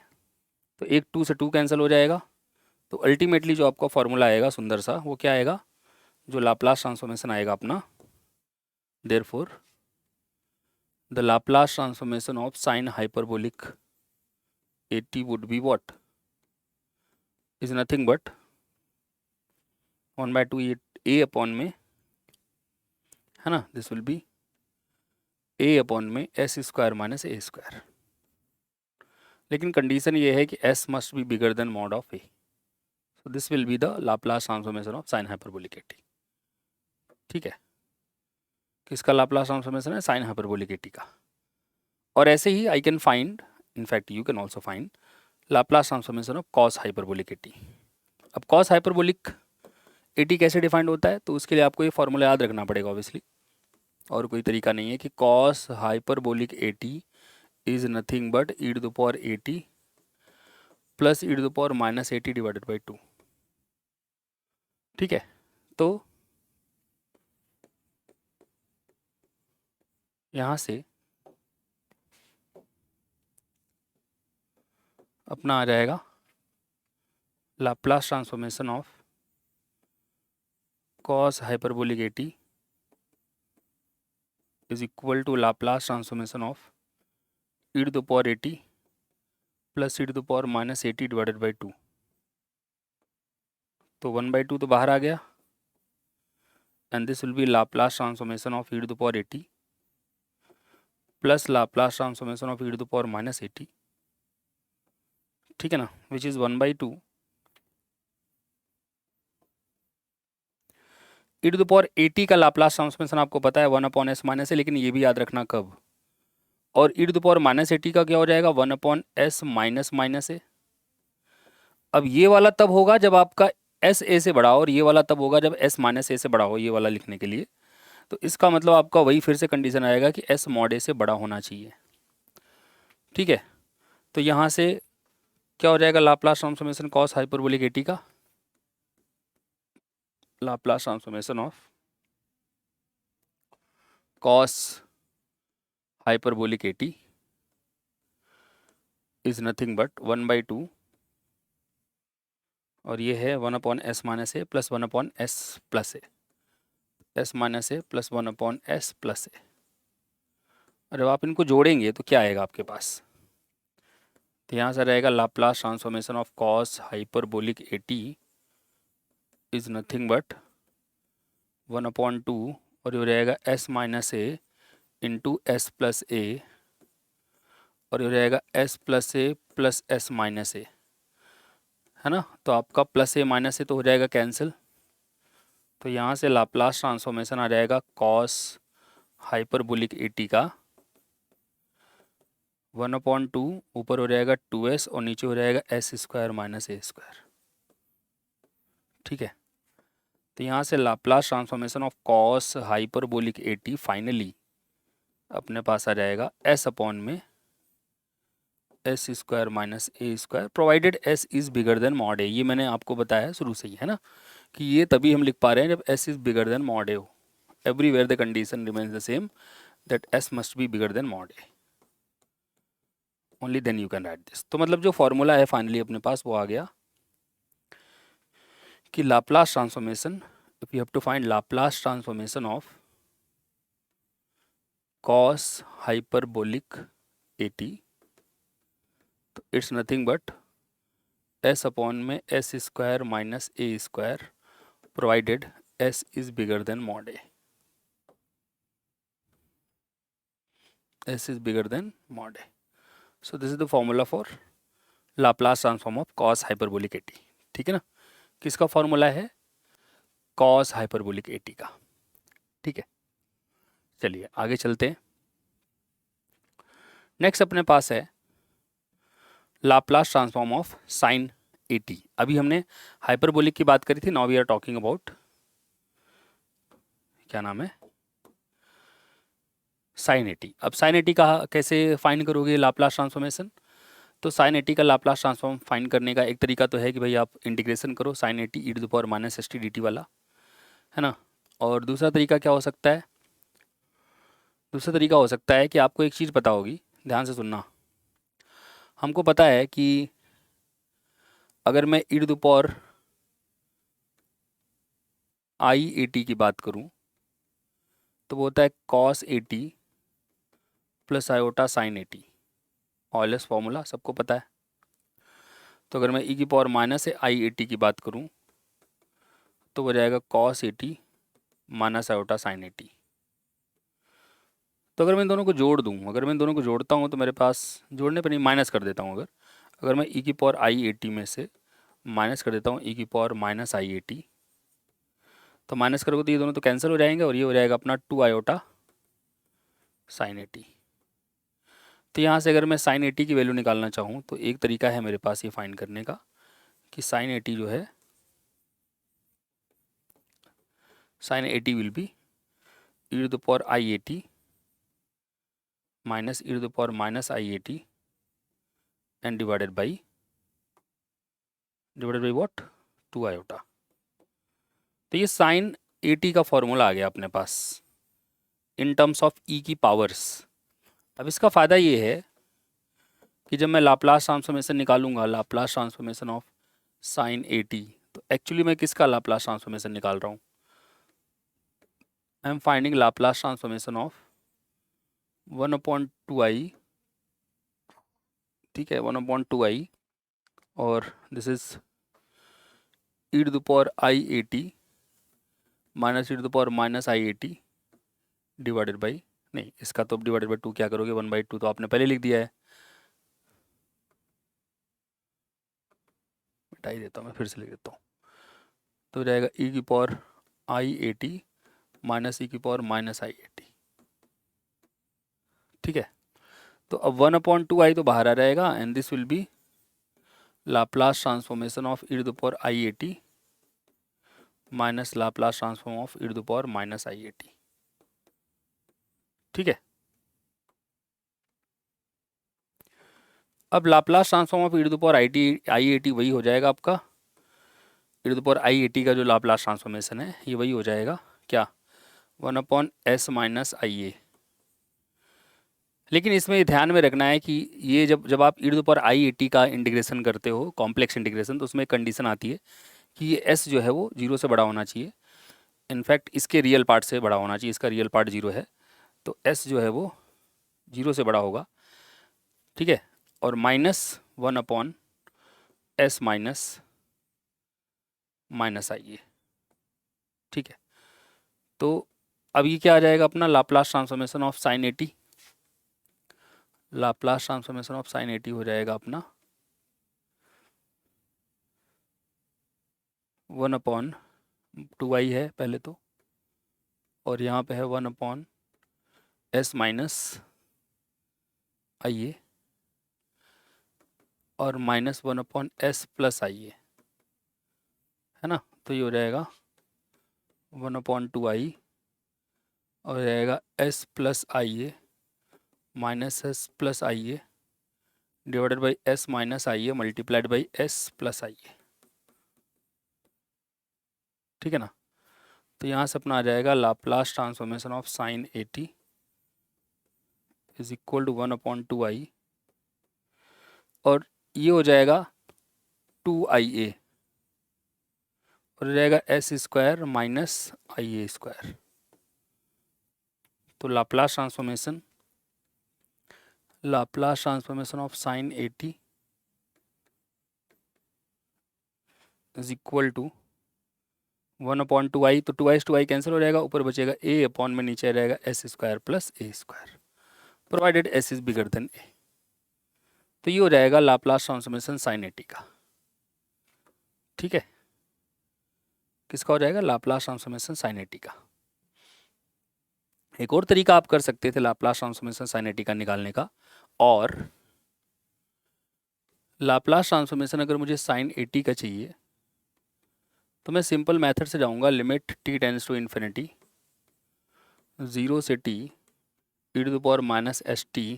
तो एक 2 से 2 कैंसिल हो जाएगा। तो अल्टीमेटली जो आपका फॉर्मूला आएगा सुंदर सा, वो क्या आएगा? जो लाप्लास ट्रांसफॉर्मेशन आएगा अपना, therefore the Laplace transformation of sine hyperbolic a T would be what? Is nothing but 1/2 A upon में, है ना? This will B A upon में s square minus a square, लेकिन कंडीशन ये है कि s must be bigger than mod of a, so this will be the Laplace transformation of sin hyperbolic at। ठीक है, किसका लाप्लास ट्रांसफॉर्मेशन है? Sine hyperbolic a t का। और ऐसे ही I can find, in fact you can also find Laplace transformation of cos hyperbolic a t. अब cos hyperbolic a t कैसे डिफाइंड होता है? तो उसके लिए आपको ये फॉर्मूला याद रखना पड़ेगा ऑब्वियसली, और कोई तरीका नहीं है, कि cos hyperbolic a t is nothing but e to the power a t plus e to the power minus a t divided by 2। ठीक है, तो यहाँ से अपना आ जाएगा Laplace transformation of cos hyperbolic a t is equal to Laplace transformation of e to the power a t plus e to the power minus a t divided by 2। तो 1/2 तो बाहर आ गया, and this will be Laplace transformation of e to the power a t plus Laplace transformation of e to the power minus a t, ठीक है ना, which is 1/2 e to the power a t का Laplace transformation आपको पता है 1/s minus है, लेकिन ये भी याद रखना कब, और e to the power minus a t का क्या हो जाएगा 1/s माइनस माइनस है। अब ये वाला तब होगा जब आपका एस ए से बड़ा हो, और ये वाला तब होगा जब एस माइनस ए से बड़ा हो, ये वाला लिखने के लिए। तो इसका मतलब आपका वही फिर से कंडीशन आएगा कि एस मॉड ए से बड़ा होना चाहिए, ठीक है। तो यहाँ से क्या हो जाएगा Laplace transformation cos hyperbolic a t का, Laplace transformation of cos hyperbolic a t is nothing but 1/2, और ये है 1/s minus a plus 1/s plus a, s minus a plus 1/s plus a. और जब आप इनको जोड़ेंगे तो क्या आएगा आपके पास, तो यहाँ से रहेगा Laplace transformation of cos hyperbolic a t is nothing but 1/2, और ये हो जाएगा s minus a into S plus a, और ये हो जाएगा s प्लस ए प्लस एस माइनस ए, है ना। तो आपका प्लस ए माइनस ए तो हो जाएगा कैंसिल, तो यहाँ से लाप्लास ट्रांसफॉर्मेशन आ जाएगा कॉस हाइपरबोलिक एटी का 1/2, ऊपर हो जाएगा 2s और नीचे हो जाएगा s square minus a square, ठीक है। तो यहाँ से Laplace transformation of cos hyperbolic a t finally अपने पास आ जाएगा s अपॉन में s square minus a square, provided s is bigger than mod a. ये मैंने आपको बताया शुरू से ही, है ना, कि ये तभी हम लिख पा रहे हैं जब s is bigger than mod a हो। Everywhere the condition remains the same, that s must be bigger than mod a, only then you can write this. तो मतलब जो फॉर्मूला है फाइनली अपने पास वो आ गया कि Laplace transformation, if you have to find Laplace transformation of cos hyperbolic a t, तो it's nothing but s upon में s square minus a square, provided s is bigger than mod a, s is bigger than mod a. So this is the formula for Laplace transform of cos hyperbolic a t, ठीक है ना। किसका formula है, cos hyperbolic a t का, ठीक है। चलिए आगे चलते हैं। नेक्स्ट अपने पास है Laplace transform of sine a t. अभी हमने हाइपरबोलिक की बात करी थी, now we are talking about, क्या नाम है, साइन एटी। अब साइन एटी का कैसे फाइंड करोगे लाप्लास ट्रांसफॉर्मेशन, तो साइन एटी का लाप्लास ट्रांसफॉर्म फाइंड करने का एक तरीका तो है कि भाई आप इंटीग्रेशन करो sine a t e to the power minus s t d t वाला, है ना। और दूसरा तरीका क्या हो सकता है, दूसरा तरीका हो सकता है कि आपको एक चीज़ पता होगी, ध्यान से सुनना। हमको पता है कि अगर मैं e to the power i a t की बात करूं तो वो होता है cos a t plus iota sine a t, Euler's formula सबको पता है। तो अगर मैं ई की पावर माइनस आई एटी की बात करूं तो हो जाएगा cos eighty minus iota sine eighty. तो अगर मैं इन दोनों को जोड़ दूं, अगर मैं इन दोनों को जोड़ता हूं तो मेरे पास, जोड़ने पर नहीं माइनस कर देता हूं, अगर अगर मैं ई की पावर आई एटी में से माइनस कर देता हूँ ई की पावर माइनस आई एटी, तो माइनस करोगे तो ये दोनों तो कैंसिल हो जाएंगे और ये हो जाएगा अपना 2 आयोटा साइन एटी। तो यहाँ से अगर मैं साइन एटी की वैल्यू निकालना चाहूँ तो एक तरीका है मेरे पास ये फाइंड करने का कि साइन एटी जो है, sine a t will be e to the power i a t minus e to the power minus i a t and divided by what, 2 iota. तो ये साइन एटी का फॉर्मूला आ गया अपने पास इन टर्म्स ऑफ ई की powers. अब इसका फ़ायदा ये है कि जब मैं लाप्लास ट्रांसफॉर्मेशन निकालूंगा, लाप्लास ट्रांसफॉर्मेशन ऑफ साइन 80, तो एक्चुअली मैं किसका लाप्लास ट्रांसफॉर्मेशन निकाल रहा हूँ? I am finding Laplace transformation of 1/2i, ठीक है, 1/2i, और this is e to the power i80 minus e to the power minus i80 divided by, नहीं इसका तो डिवाइडेड बाई 2 क्या करोगे, 1/2 तो आपने पहले लिख दिया है, मिटा ही देता हूँ मैं, फिर से लिख देता हूँ, तो हो जाएगा e की पावर i80 माइनस e की पावर माइनस i80, ठीक है। तो अब 1/2i तो बाहर आ जाएगा and this will be Laplace transformation of e to the power i80 minus Laplace transform of e to the power minus i80, ठीक है। अब Laplace transform of e to the power i80 वही हो जाएगा आपका, e to the power i80 का जो Laplace transformation है ये वही हो जाएगा क्या, 1/s माइनस IA। लेकिन इसमें ध्यान में रखना है कि ये जब आप e to the power i80 का इंटीग्रेशन करते हो, कॉम्प्लेक्स इंटीग्रेशन, तो उसमें एक कंडीशन आती है कि ये s जो है वो 0 से बड़ा होना चाहिए, इनफैक्ट इसके रियल पार्ट से बड़ा होना चाहिए, इसका रियल पार्ट 0 है, तो s जो है वो 0 से बड़ा होगा, ठीक है, और -1/s माइनस IA, ठीक है। तो अब ये क्या आ जाएगा अपना Laplace transformation of sine 80, Laplace transformation of sine 80 हो जाएगा अपना 1/2i है पहले तो, और यहाँ पे है 1/s माइनस IA और -1/s प्लस IA, है ना, तो ये हो जाएगा 1/2i और जाएगा s plus IA minus s plus IA divided by s minus IA multiplied by s plus IA, ठीक है ना। तो यहाँ से अपना आ जाएगा Laplace transformation of sine 80 is equal to 1/2i, और ये हो जाएगा 2IA और हो जाएगा s square minus IA square. तो Laplace transformation of sine 80 is equal to 1/2i, तो 2i कैंसिल हो जाएगा, ऊपर बचेगा a अपॉन में, नीचे आ जाएगा s square plus a square provided s is bigger then a। तो ये हो जाएगा लाप्लास ट्रांसफॉर्मेशन साइन 80 का, ठीक है। किसका हो जाएगा, लाप्लास ट्रांसफॉर्मेशन साइन 80 का। एक और तरीका आप कर सकते थे लाप्लास ट्रांसफॉर्मेशन साइन 80 का निकालने का, और लाप्लास ट्रांसफॉर्मेशन अगर मुझे साइन 80 का चाहिए तो मैं सिंपल मेथड से जाऊंगा, limit t tends to infinity 0 से t e to the power minus st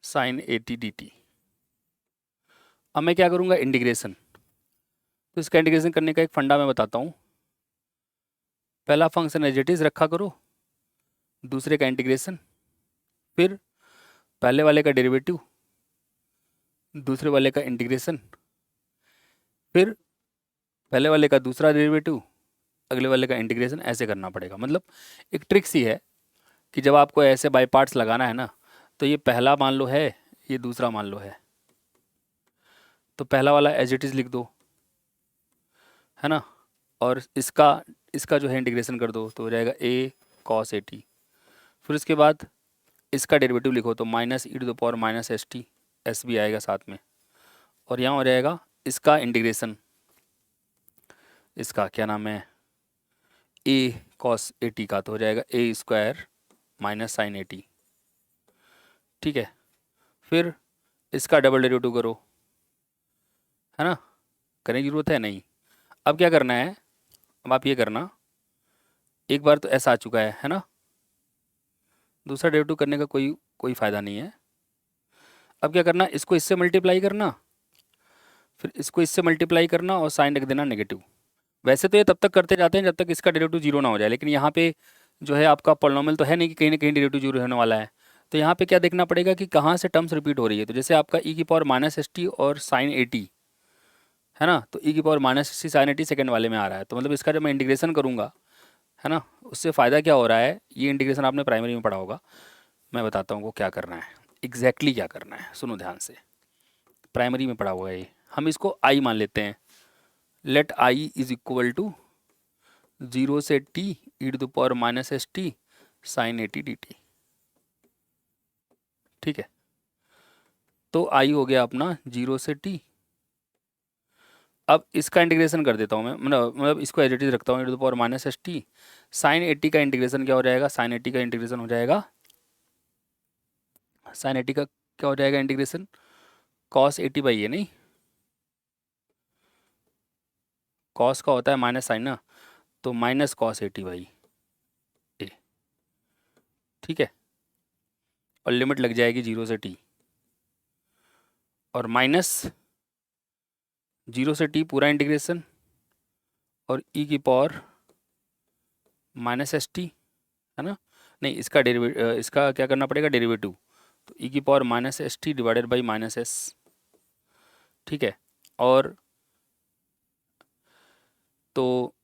sine 80 dt। अब मैं क्या करूंगा, इंटीग्रेशन, तो इसका इंटीग्रेशन करने का एक फंडा मैं बताता हूँ। पहला फंक्शन एज इट इज रखा करो, दूसरे का इंटीग्रेशन, फिर पहले वाले का डेरिवेटिव, दूसरे वाले का इंटीग्रेशन, फिर पहले वाले का दूसरा डेरिवेटिव, अगले वाले का इंटीग्रेशन, ऐसे करना पड़ेगा। मतलब एक ट्रिक सी है कि जब आपको ऐसे बाई पार्ट्स लगाना है ना, तो ये पहला मान लो है, ये दूसरा मान लो है, तो पहला वाला एज इट इज लिख दो, है ना, और इसका जो है इंटीग्रेशन कर दो, तो हो जाएगा a cos 80। फिर उसके बाद इसका डेरिवेटिव लिखो तो minus e to the power minus st, s भी आएगा साथ में, और यहाँ हो जाएगा इसका इंटीग्रेशन, इसका क्या नाम है, a cos 80 का, तो हो जाएगा a स्क्वायर माइनस साइन 80, ठीक है। फिर इसका डबल डेरिवेटिव करो, है ना, करने की जरूरत है नहीं। अब क्या करना है, अब आप ये करना, एक बार तो ऐसा आ चुका है ना, दूसरा डेरिवेटिव करने का कोई फ़ायदा नहीं है। अब क्या करना, इसको इससे मल्टीप्लाई करना, फिर इसको इससे मल्टीप्लाई करना और साइन रख देना नेगेटिव। वैसे तो ये तब तक करते जाते हैं जब तक इसका डेरिवेटिव जीरो ना हो जाए, लेकिन यहाँ पे जो है आपका पॉलिनॉमियल तो है नहीं कि कहीं ना कहीं डेरिवेटिव जीरो होने वाला है, तो यहाँ पे क्या देखना पड़ेगा कि कहाँ से टर्म्स रिपीट हो रही है। तो जैसे आपका ई की पावर माइनस एस टी और साइन ए टी है ना, तो ई की power minus s t sine a t second वाले में आ रहा है। तो मतलब इसका जब मैं इंटीग्रेशन करूँगा है ना, उससे फ़ायदा क्या हो रहा है, ये इंटीग्रेशन आपने प्राइमरी में पढ़ा होगा, मैं बताता हूँ वो क्या करना है, एग्जैक्टली क्या करना है, सुनो ध्यान से। प्राइमरी में पढ़ा हुआ है ये, हम इसको आई मान लेते हैं। Let I is equal to 0 से t e to the power minus s t sine a t d t. ठीक है, तो आई हो गया अपना 0 से टी। अब इसका इंटीग्रेशन कर देता हूँ मैं, मतलब इसको एज इट इज रखता हूँ, e to the power minus s t sine a t का इंटीग्रेशन क्या हो जाएगा, साइन ए टी का इंटीग्रेशन हो जाएगा, साइन ए टी का क्या हो जाएगा integration, cos a t by a, नहीं कॉस का होता है माइनस साइन ना, तो minus cos a t by a. ठीक है, और लिमिट लग जाएगी 0 से टी, और माइनस 0 से टी पूरा इंटीग्रेशन, और ई की पावर माइनस एस टी है ना, नहीं इसका इसका क्या करना पड़ेगा डेरिवेटिव, तो ई की power minus s t divided by minus s. ठीक है, और तो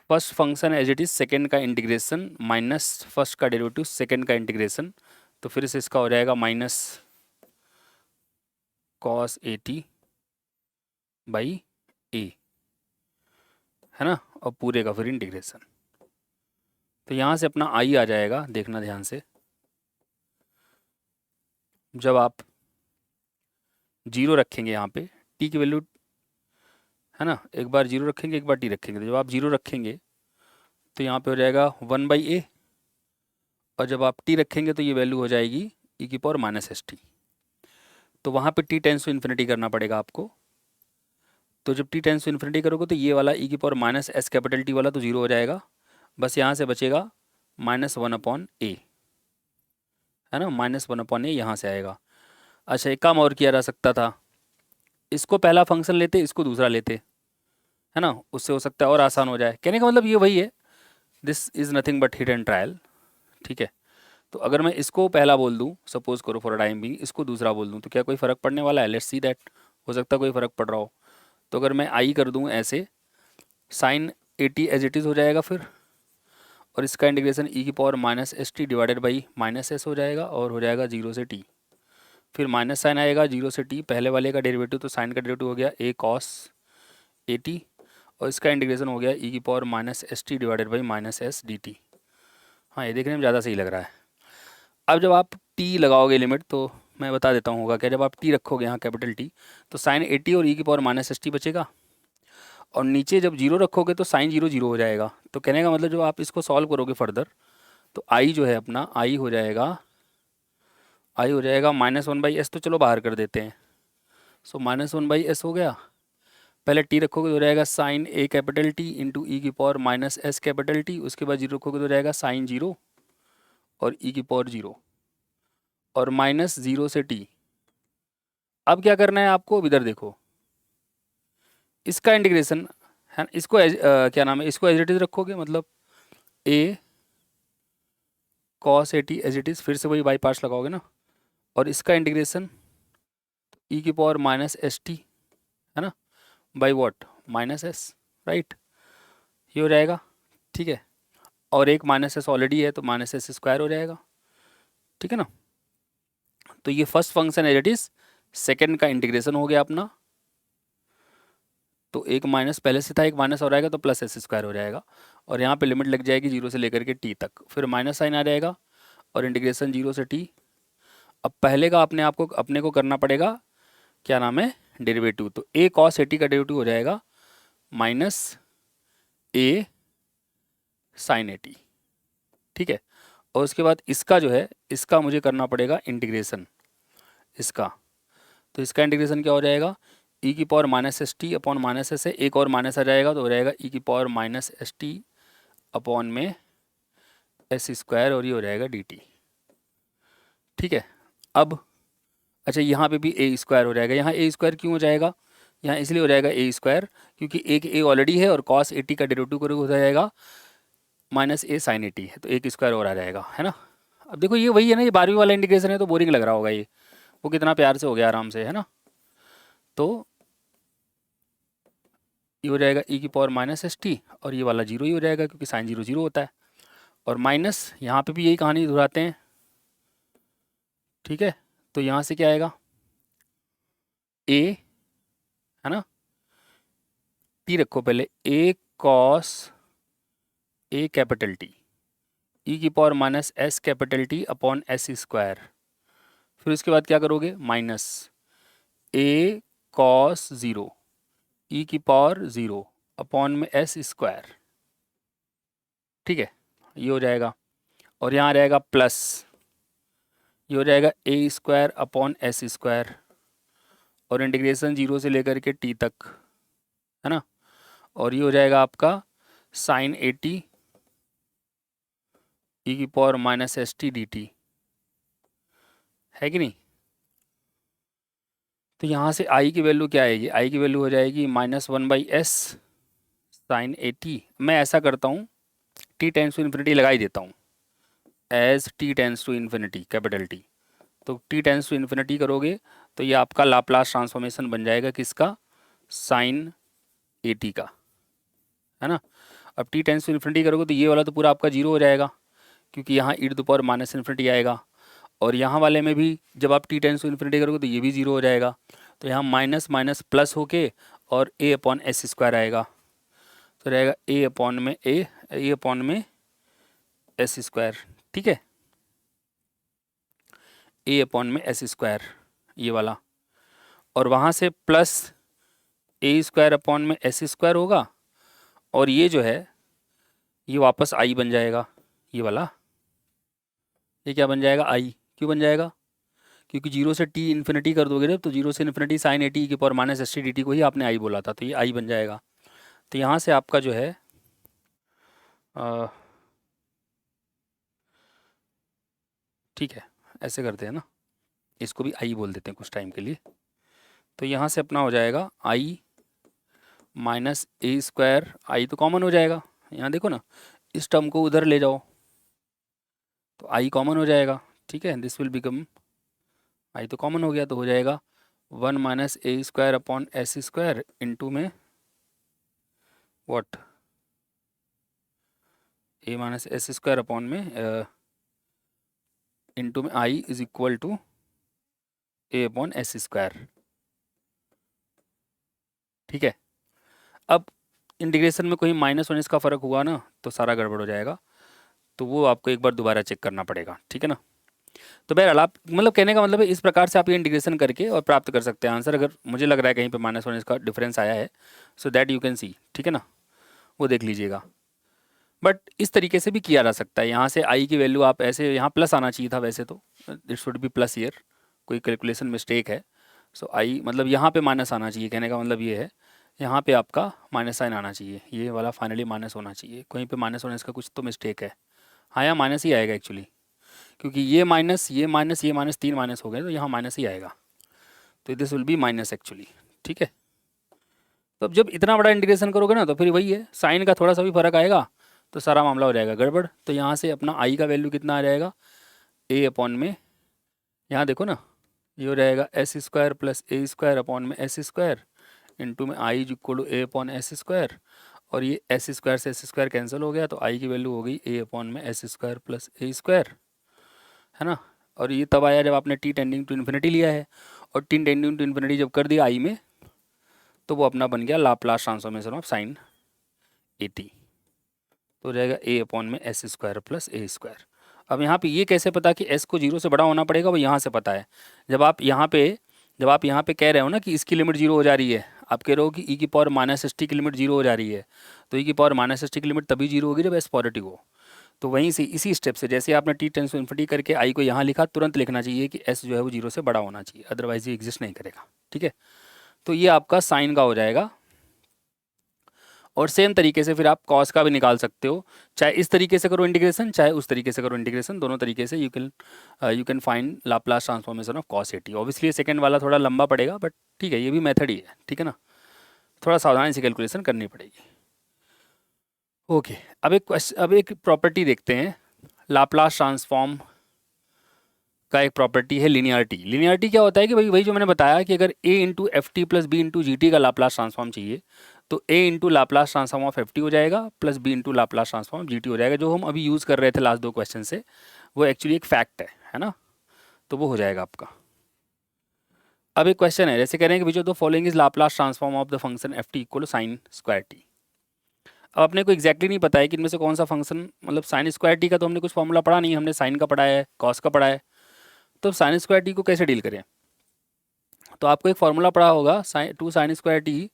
first function as it is second का इंटीग्रेशन माइनस फर्स्ट का डेरिवेटिव सेकेंड का इंटीग्रेशन, तो फिर से इसका हो जाएगा minus cos a t by a है ना, और पूरे का फिर इंटीग्रेशन। तो यहाँ से अपना आई आ जाएगा, देखना ध्यान से, जब आप जीरो रखेंगे यहाँ पे टी की वैल्यू है ना, एक बार जीरो रखेंगे एक बार टी रखेंगे, तो जब आप जीरो रखेंगे तो यहाँ पे हो जाएगा 1/a, और जब आप टी रखेंगे तो ये वैल्यू हो जाएगी ई की पावर माइनस एस टी। तो वहाँ पे टी टेंस टू इन्फिनिटी करना पड़ेगा आपको। तो जब टी टेंस टू इन्फिनिटी करोगे तो ये वाला ई की power minus S capital T वाला तो जीरो हो जाएगा, बस यहाँ से बचेगा -1/a है ना, -1/a यहाँ से आएगा। अच्छा, एक काम और किया जा सकता था, इसको पहला फंक्शन लेते इसको दूसरा लेते है ना, उससे हो सकता है और आसान हो जाए। कहने का मतलब ये वही है, this is nothing but hit and trial. ठीक है, तो अगर मैं इसको पहला बोल दूँ, सपोज करो फॉर टाइम बिंग इसको दूसरा बोल दूँ, तो क्या कोई फ़र्क पड़ने वाला है, लेट्स सी दैट, हो सकता है कोई फ़र्क पड़ रहा हो। तो अगर मैं आई कर दूँ ऐसे, sine a t as it is हो जाएगा फिर, और इसका इंटीग्रेशन ई की power minus s t divided by minus s हो जाएगा, और हो जाएगा 0 से टी, फिर माइनस साइन आएगा 0 से टी, पहले वाले का डेरिवेटिव तो साइन का डेरिवेटिव हो गया ए कॉस ए टी, और इसका इंटीग्रेशन हो गया ई की power minus s t divided by minus S D T. हाँ, ये देखने में ज़्यादा सही लग रहा है। अब जब आप टी लगाओगे लिमिट, तो मैं बता देता हूँ होगा क्या, जब आप टी रखोगे यहाँ कैपिटल टी, तो साइन ए टी और ई की पावर माइनस एस टी बचेगा, और नीचे जब जीरो रखोगे तो साइन जीरो जीरो हो जाएगा। तो कहने का मतलब जब आप इसको सॉल्व करोगे फर्दर, तो आई जो है अपना आई हो जाएगा -1/s, तो चलो बाहर कर देते हैं। सो -1/s हो गया, पहले टी रखोगे तो हो जाएगा साइन ए कैपिटल टी इंटू ई की power minus S capital T, उसके बाद जीरो रखोगे तो हो जाएगा साइन जीरो और ई की पावर जीरो, और -0 से टी। अब क्या करना है आपको, अब इधर देखो, इसका इंटीग्रेशन है, इसको क्या नाम है, इसको एज इट इज रखोगे, मतलब a cos a t as it is, फिर से वही बाई पार्ट्स लगाओगे ना, और इसका इंटीग्रेशन ई की पावर माइनस एस टी है ना, by what minus S, right, ये हो जाएगा। ठीक है, और एक माइनस एस ऑलरेडी है तो माइनस एस स्क्वायर हो जाएगा। ठीक है ना, तो ये first function as it is second का इंटीग्रेशन हो गया अपना, तो एक माइनस पहले से था, एक माइनस हो जाएगा तो प्लस एस स्क्वायर हो जाएगा, और यहाँ पे लिमिट लग जाएगी 0 से लेकर के टी तक, फिर माइनस साइन आ जाएगा, और इंटीग्रेशन 0 से टी। अब पहले का अपने को करना पड़ेगा, क्या नाम है, डेरिवेटिव, तो ए कॉस ए टी का डेरिवेटिव हो जाएगा minus a sine a t. ठीक है, और उसके बाद इसका जो है, इसका मुझे करना पड़ेगा इंटीग्रेशन इसका, तो इसका इंटीग्रेशन क्या हो जाएगा, ई की power minus s t upon minus S है, एक और माइनस आ जाएगा तो हो जाएगा ई की power minus s t upon में एस स्क्वायर, और ये हो जाएगा डी टी। ठीक है, अब अच्छा यहाँ पे भी ए स्क्वायर हो जाएगा, यहाँ ए स्क्वायर क्यों हो जाएगा, यहाँ इसलिए हो जाएगा ए स्क्वायर क्योंकि एक ए ऑलरेडी है, और कॉस ए टी का डेरिवेटिव करोगे हो जाएगा minus a sine a t है, तो एक स्क्वायर और आ जाएगा है ना। अब देखो ये वही है ना, ये 12वीं वाला इंटीग्रेशन है तो बोरिंग लग रहा होगा ये, वो कितना प्यार से हो गया आराम से, है ना। तो ये हो जाएगा e की पावर माइनस एस टी, और ये वाला जीरो ही हो जाएगा क्योंकि साइन जीरो जीरो होता है, और माइनस यहाँ पे भी यही कहानी दोहराते हैं, ठीक है। तो यहाँ से क्या आएगा, a, है ना, t रखो पहले, a cos a capital T e की power minus S capital T upon s square, फिर उसके बाद क्या करोगे, minus a cos zero e की पावर ज़ीरो अपॉन में एस स्क्वायर, ठीक है, ये हो जाएगा। और यहाँ रहेगा प्लस, ये हो जाएगा ए स्क्वायर अपॉन एस स्क्वायर, और इंटीग्रेशन जीरो से लेकर के टी तक, है ना। और ये हो जाएगा आपका साइन 80 ई की power minus s t d t, है कि नहीं। तो यहाँ से आई की वैल्यू क्या आएगी, आई की वैल्यू हो जाएगी -1/s साइन 80। मैं ऐसा करता हूँ, t टेंस टू इन्फिनिटी लगा ही देता हूँ, as t tends to infinity capital T। तो t टेंस टू इन्फिनिटी करोगे तो ये आपका लाप्लास ट्रांसफॉर्मेशन बन जाएगा किसका, साइन 80 का, है ना। अब t टेंस टू इन्फिनिटी करोगे तो ये वाला तो पूरा आपका जीरो हो जाएगा क्योंकि यहाँ e to the power minus infinity आएगा, और यहाँ वाले में भी जब आप t टेंस टू इन्फिनिटी करोगे तो ये भी जीरो हो जाएगा। तो यहाँ माइनस माइनस प्लस होके और a अपॉन एस स्क्वायर आएगा, तो रहेगा a अपॉन में एस स्क्वायर, ठीक है, a अपॉन में एस स्क्वायर ये वाला, और वहाँ से प्लस a स्क्वायर अपॉन में एस स्क्वायर होगा, और ये जो है ये वापस i बन जाएगा, ये वाला, ये क्या बन जाएगा, i। क्यों बन जाएगा, क्योंकि जीरो से t इन्फिनिटी कर दोगे जब, तो जीरो से इन्फिनिटी साइन 80 की power minus s t d T को ही आपने i बोला था, तो ये i बन जाएगा। तो यहाँ से आपका जो है ठीक है, ऐसे करते हैं ना, इसको भी i बोल देते हैं कुछ टाइम के लिए। तो यहाँ से अपना हो जाएगा i माइनस ए स्क्वायर, आई तो कॉमन हो जाएगा, यहाँ देखो ना, इस टर्म को उधर ले जाओ तो आई कॉमन हो जाएगा, ठीक है, दिस विल बिकम, आई तो कॉमन हो गया तो हो जाएगा 1 minus a square upon s square into में what, a minus s square upon में इंटू में I is equal to a upon s square, ठीक है। अब इंटीग्रेशन में कोई माइनस वन इसका फ़र्क हुआ ना तो सारा गड़बड़ हो जाएगा, तो वो आपको एक बार दोबारा चेक करना पड़ेगा, ठीक है ना। तो बहरहाल आप, मतलब कहने का मतलब है इस प्रकार से आप ये इंटीग्रेशन करके और प्राप्त कर सकते हैं आंसर। अगर मुझे लग रहा है कहीं पे -1 इसका डिफरेंस आया है, so that you can see, ठीक है ना, वो देख लीजिएगा। बट इस तरीके से भी किया जा सकता है, यहाँ से आई की वैल्यू आप ऐसे, यहाँ प्लस आना चाहिए था वैसे तो, it should be plus year, कोई कैलकुलेशन मिस्टेक है। सो आई मतलब यहाँ पे माइनस आना चाहिए, कहने का मतलब ये है, यहाँ पे आपका माइनस साइन आना चाहिए, ये वाला फाइनली माइनस होना चाहिए, कहीं पे माइनस होने इसका कुछ तो मिस्टेक है। हाँ, यहाँ माइनस ही आएगा एक्चुअली, क्योंकि ये माइनस ये माइनस ये माइनस, तीन माइनस हो गए तो यहाँ माइनस ही आएगा, तो this will B minus actually, ठीक है। तो अब जब इतना बड़ा इंटीग्रेशन करोगे ना तो फिर वही है, साइन का थोड़ा सा भी फर्क आएगा तो सारा मामला हो जाएगा गड़बड़। तो यहाँ से अपना आई का वैल्यू कितना आ जाएगा, ए अपॉन में, यहाँ देखो ना, ये हो जाएगा s square plus a square upon में एस स्क्वायर इंटू में I is equal to a upon s square, और ये एस स्क्वायर से एस स्क्वायर कैंसिल हो गया तो आई की वैल्यू हो गई ए अपॉन में s square plus a square, है ना। और ये तब आया जब आपने टी टेंडिंग टू इन्फिनिटी लिया है, और टी टेंडिंग टू इन्फिनिटी जब कर दिया आई में तो वो अपना बन गया लाप्लास ट्रांसफॉर्मेशन ऑफ साइन 80, तो हो जाएगा ए अपॉन में s square plus a square. अब यहाँ पे ये कैसे पता कि एस को जीरो से बड़ा होना पड़ेगा, वो यहाँ से पता है। जब आप यहाँ पे कह रहे हो ना कि इसकी लिमिट जीरो हो जा रही है, आप कह रहे हो कि ई की पावर माइनस एस टी की लिमिट जीरो हो जा रही है, तो ई की पावर माइनस एस टी की लिमिट तभी जीरो होगी जब एस पॉजिटिव हो। तो वहीं से इसी स्टेप से जैसे आपने टी टेंस टू इन्फिनिटी करके आई को यहाँ लिखा, तुरंत लिखना चाहिए कि एस जो है वो जीरो से बड़ा होना चाहिए, अदरवाइज ये एग्जिस्ट नहीं करेगा, ठीक है। तो ये आपका साइन का हो जाएगा, और सेम तरीके से फिर आप कॉस का भी निकाल सकते हो, चाहे इस तरीके से करो इंटीग्रेशन, चाहे उस तरीके से करो इंटीग्रेशन, दोनों तरीके से you can find Laplace transformation of cos 80। Obviously second वाला थोड़ा लंबा पड़ेगा, बट ठीक है, ये भी मेथड ही है, ठीक है ना, थोड़ा सावधानी से कैलकुलेशन करनी पड़ेगी। ओके, अब एक प्रॉपर्टी देखते हैं, लाप्लास ट्रांसफॉर्म का एक प्रॉपर्टी है लिनियरिटी। लिनियरिटी क्या होता है कि भाई वही जो मैंने बताया कि अगर a into f t plus b into g t का लाप्लास ट्रांसफॉर्म चाहिए तो a into Laplace transform of f t हो जाएगा plus b into Laplace transform g t हो जाएगा। जो हम अभी यूज़ कर रहे थे लास्ट दो क्वेश्चन से, वो एक्चुअली एक फैक्ट है ना, तो वो हो जाएगा आपका। अब एक क्वेश्चन है, जैसे कह रहे हैं कि which of the following is Laplace transform of the function F T equal sign square T. अब अपने को एक्जैक्टली नहीं पता है कि इनमें से कौन सा फंक्शन, मतलब साइन स्क्वायर टी का तो हमने कुछ फॉर्मूला पढ़ा नहीं, हमने साइन का पढ़ा है, कॉस का पढ़ा है, तो साइन स्क्वायर टी को कैसे डील करें। तो आपको एक फॉर्मूला पढ़ा होगा, two sine square t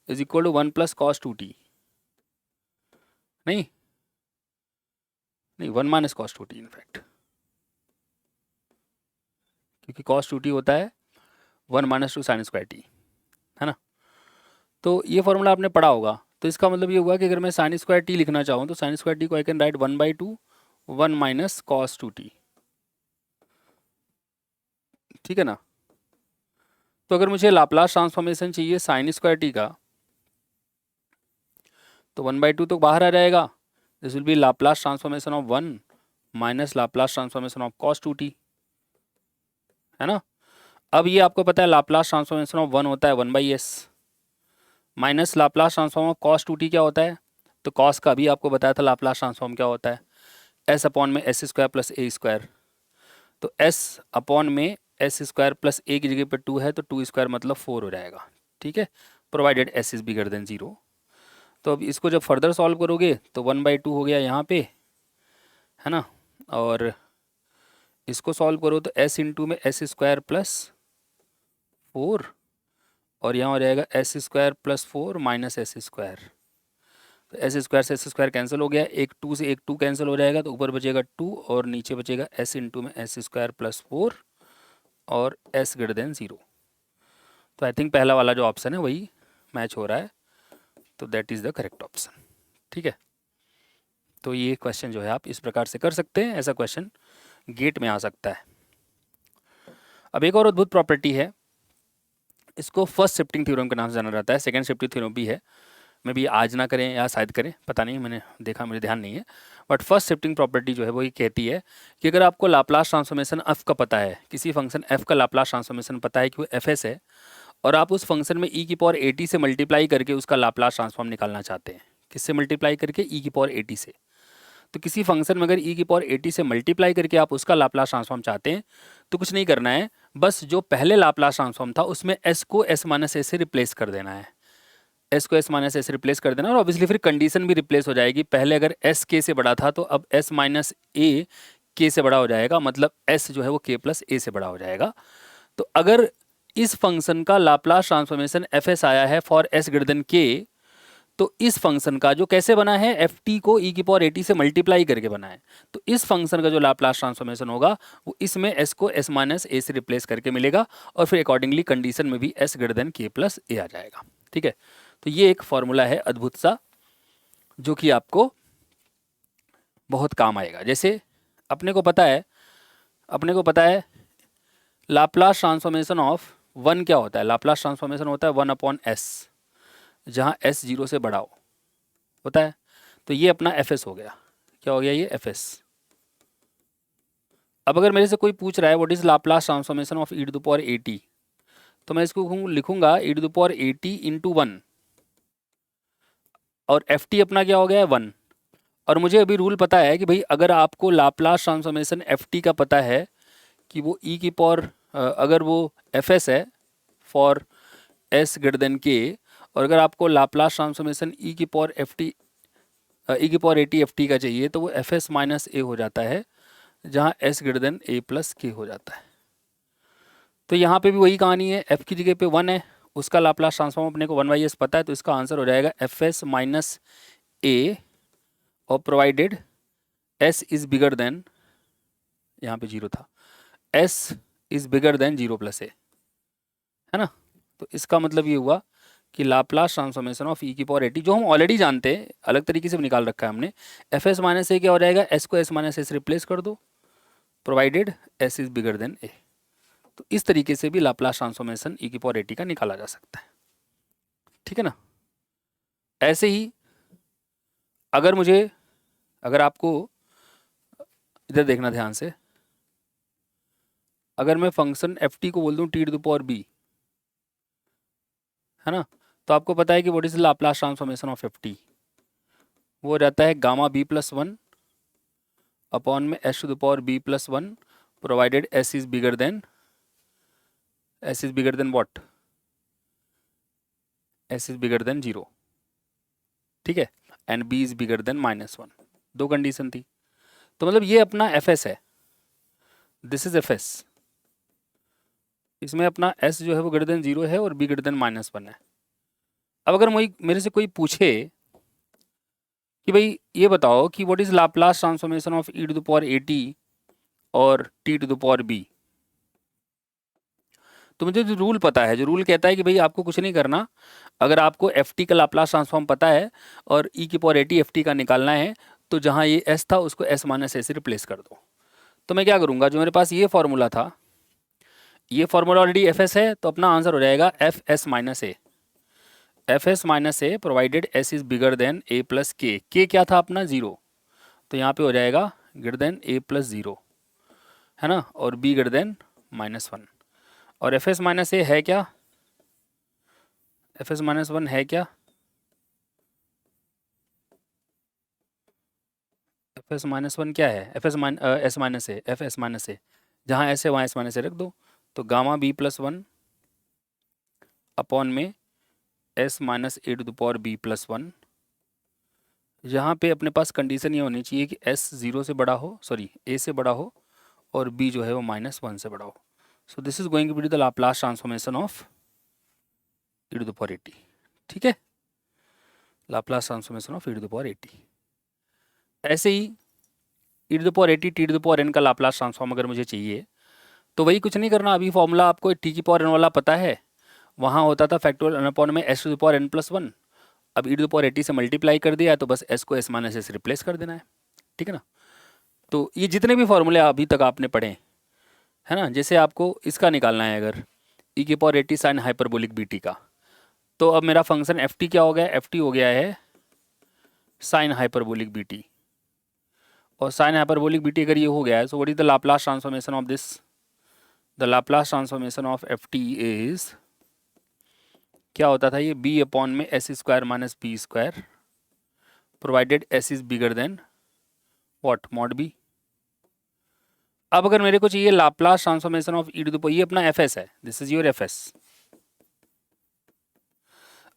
is equal to 1 plus cos two t, नहीं नहीं 1 minus cos two t in fact, क्योंकि कॉस टू टी होता है 1 minus two sine square t, है ना। तो ये फॉर्मूला आपने पढ़ा होगा, तो इसका मतलब ये हुआ कि अगर मैं साइन स्क्वायर टी लिखना चाहूँ तो साइन स्क्वायर टी को I can write 1/2 1 minus cos two T, ठीक है ना। तो अगर मुझे लाप्लास ट्रांसफॉर्मेशन चाहिए साइन स्क्वायर टी का, तो 1/2 तो बाहर आ जाएगा, this will be Laplace transformation of 1 minus Laplace transformation of cos two T, है ना। अब ये आपको पता है लाप्लास ट्रांसफॉर्मेशन ऑफ 1 होता है 1/s minus Laplace transform of cos two T क्या होता है, तो कॉस का भी आपको बताया था लाप्लास ट्रांसफॉर्म क्या होता है, एस अपॉन में s square plus a square. तो एस अपॉन में एस स्क्वायर प्लस ए की जगह पर 2 है तो 2 स्क्वायर मतलब 4 हो जाएगा, ठीक है, provided s is bigger than 0। तो अब इसको जब फर्दर सॉल्व करोगे तो 1/2 हो गया यहाँ पे, है ना, और इसको सॉल्व करो तो एस इंटू में एस स्क्वायर प्लस 4, और यहाँ हो जाएगा s square plus 4 minus s square. तो एस स्क्वायर से एस स्क्वायर कैंसिल हो गया, एक 2 से एक 2 कैंसिल हो जाएगा, तो ऊपर बचेगा 2 और नीचे बचेगा एस इंटू में एस स्क्वायर प्लस 4 और एस ग्रेटर देन 0। तो आई थिंक पहला वाला जो ऑप्शन है वही मैच हो रहा है, तो that is the correct option, ठीक है। तो ये क्वेश्चन जो है आप इस प्रकार से कर सकते हैं, ऐसा क्वेश्चन गेट में आ सकता है। अब एक और अद्भुत प्रॉपर्टी है, इसको फर्स्ट शिफ्टिंग थ्योरम के नाम से जाना जाता है, सेकंड शिफ्टिंग थ्योरम भी है, मे भी आज ना करें या शायद करें, पता नहीं, मैंने देखा, मुझे ध्यान नहीं है। बट फर्स्ट शिफ्टिंग प्रॉपर्टी जो है वो ये कहती है कि अगर आपको लाप्लास ट्रांसफॉर्मेशन एफ का पता है, किसी फंक्शन एफ का लाप्लास ट्रांसफॉर्मेशन पता है कि वो एफ एस है, और आप उस फंक्शन में ई की पावर ए टी से मल्टीप्लाई करके उसका लाप्लास ट्रांसफॉर्म निकालना चाहते हैं, किससे मल्टीप्लाई करके, ई की पावर ए टी से। तो किसी फंक्शन में अगर ई की पावर ए टी से मल्टीप्लाई करके आप उसका लाप्लास ट्रांसफॉर्म चाहते हैं, तो कुछ नहीं करना है, बस जो पहले लाप्लास ट्रांसफॉर्म था उसमें एस को एस माइनस ए से रिप्लेस कर देना है, एस को एस माइनस ए से रिप्लेस कर देना, और ऑब्वियसली फिर कंडीशन भी रिप्लेस हो जाएगी, पहले अगर एस के से बड़ा था तो अब एस माइनस ए के से बड़ा हो जाएगा, मतलब एस जो है वो के प्लस ए से बड़ा हो जाएगा। तो अगर इस फंक्शन का लाप्लास ट्रांसफॉर्मेशन एफ एस आया है फॉर एस ग्रेटर देन के, तो इस फंक्शन का जो कैसे बना है, एफ टी को ई की पावर ए टी से मल्टीप्लाई करके बना है, तो इस फंक्शन का जो लाप्लास ट्रांसफॉर्मेशन होगा वो इसमें एस को एस माइनस ए से रिप्लेस करके मिलेगा, और फिर अकॉर्डिंगली कंडीशन में भी एस ग्रेटर देन के प्लस ए आ जाएगा, ठीक है। तो ये एक फॉर्मूला है अद्भुत सा, जो कि आपको बहुत काम आएगा। जैसे अपने को पता है लाप्लास ट्रांसफॉर्मेशन ऑफ 1 क्या होता है, लाप्लास ट्रांसफॉर्मेशन होता है 1 अपॉन एस, जहाँ एस 0 से बड़ा होता है, तो ये अपना एफ एस हो गया, क्या हो गया ये एफ एस। अब अगर मेरे से कोई पूछ रहा है what is Laplace transformation of e to the power a t, तो मैं इसको लिखूंगा e to the power a t into 1, और एफ टी अपना क्या हो गया है 1, और मुझे अभी रूल पता है कि भाई अगर आपको लाप्लास ट्रांसफॉर्मेशन एफ टी का पता है कि वो ई की पावर, अगर वो एफ एस है फॉर एस ग्रेटर देन के, और अगर आपको लाप्लास ट्रांसफॉर्मेशन ई की पावर एफ टी, ई की power a t f t का चाहिए, तो वो एफ एस माइनस ए हो जाता है, जहाँ एस ग्रेटर देन ए प्लस के हो जाता है। तो यहाँ पे भी वही कहानी है, एफ की जगह पे 1 है, उसका लाप्लास ट्रांसफॉर्म अपने को 1/s पता है, तो इसका आंसर हो जाएगा एफ एस माइनस ए, और provided s is bigger than, यहाँ पे 0 था, s is bigger than 0 plus a, है ना। तो इसका मतलब ये हुआ कि लाप्लास ट्रांसफॉर्मेशन ऑफ ई की पावर ए टी, जो हम ऑलरेडी जानते हैं, अलग तरीके से भी निकाल रखा है हमने, एफ एस माइनस ए क्या हो जाएगा, एस को एस माइनस ए से रिप्लेस कर दो, provided s is bigger than a. तो इस तरीके से भी लाप्लास ट्रांसफॉर्मेशन ई की पावर ए टी का निकाला जा सकता है, ठीक है ना। ऐसे ही अगर आपको इधर देखना ध्यान से, अगर मैं फंक्शन एफ टी को बोल दूँ t to the power b, है ना, तो आपको पता है कि what is Laplace transformation of f t, वो रहता है gamma b plus one upon में s to the power b plus one, provided s is bigger than what, s is bigger than zero, ठीक है, and b is bigger than -1। दो condition थी। तो मतलब ये अपना एफ एस है, दिस इज एफ एस, इसमें अपना एस जो है वो ग्रेटर देन जीरो है और बी ग्रेटर देन -1 है। अब अगर मेरे से कोई पूछे कि भाई ये बताओ कि what is Laplace transformation of e to the power a t और t to the power b, तो मुझे जो रूल पता है, जो रूल कहता है कि भाई आपको कुछ नहीं करना, अगर आपको एफ टी का लाप्लास ट्रांसफॉर्म पता है और ई की power a t f t का निकालना है, तो जहाँ ये एस था उसको एस माइनस ए से रिप्लेस कर दो। तो मैं क्या करूँगा, जो मेरे पास ये फॉर्मूला था, ये फॉर्मूला ऑलरेडी एफ एस है, तो अपना आंसर हो जाएगा F S minus A, F S minus A provided s is bigger than A plus के क्या था अपना जीरो, तो यहाँ पे हो जाएगा ग्रेटर देन ए प्लस जीरो, है ना, और बी ग्रेटर देन -1। और एफ एस माइनस ए है क्या, एफ एस माइनस वन है क्या, एफ एस माइनस वन क्या है, एफ एस माइनस ए, एफ एस माइनस ए, जहाँ एस है वहाँ एस माइनस ए रख दो, तो gamma b plus one upon में s minus a to the power b plus one, यहाँ पे अपने पास कंडीशन ये होनी चाहिए कि एस जीरो से बड़ा हो, सॉरी ए से बड़ा हो, और बी जो है वो -1 से बड़ा हो। So this is going to be the Laplace transformation of e to the power a t, ठीक है, Laplace transformation of e to the power a t. ऐसे ही e to the power a t, t to the power n का Laplace transform अगर मुझे चाहिए, तो वही कुछ नहीं करना, अभी फॉर्मूला आपको टी की पावर एन वाला पता है, वहाँ होता था फैक्टोरियल एन अपॉन में s to the power n plus one, अब e to the power a t से मल्टीप्लाई कर दिया है, तो बस एस को एस माइनस से रिप्लेस कर देना है, ठीक है ना। तो ये जितने भी फॉर्मूले अभी तक आपने पढ़े, है ना, जैसे आपको इसका निकालना है अगर ई की power a t sine hyperbolic b t का, तो अब मेरा फंक्शन एफ टी क्या हो गया, एफ टी हो गया है साइन हाइपरबोलिक बी टी, और साइन हाइपरबोलिक बी टी अगर ये हो गया है, so what is the Laplace transformation of this, the Laplace transformation of f t is, क्या होता था ये, बी अपॉन में s square minus b square, provided s is bigger than what, mod b. अब अगर मेरे को चाहिए Laplace transformation of e to the power, ये अपना एफ एस है, this is your f s,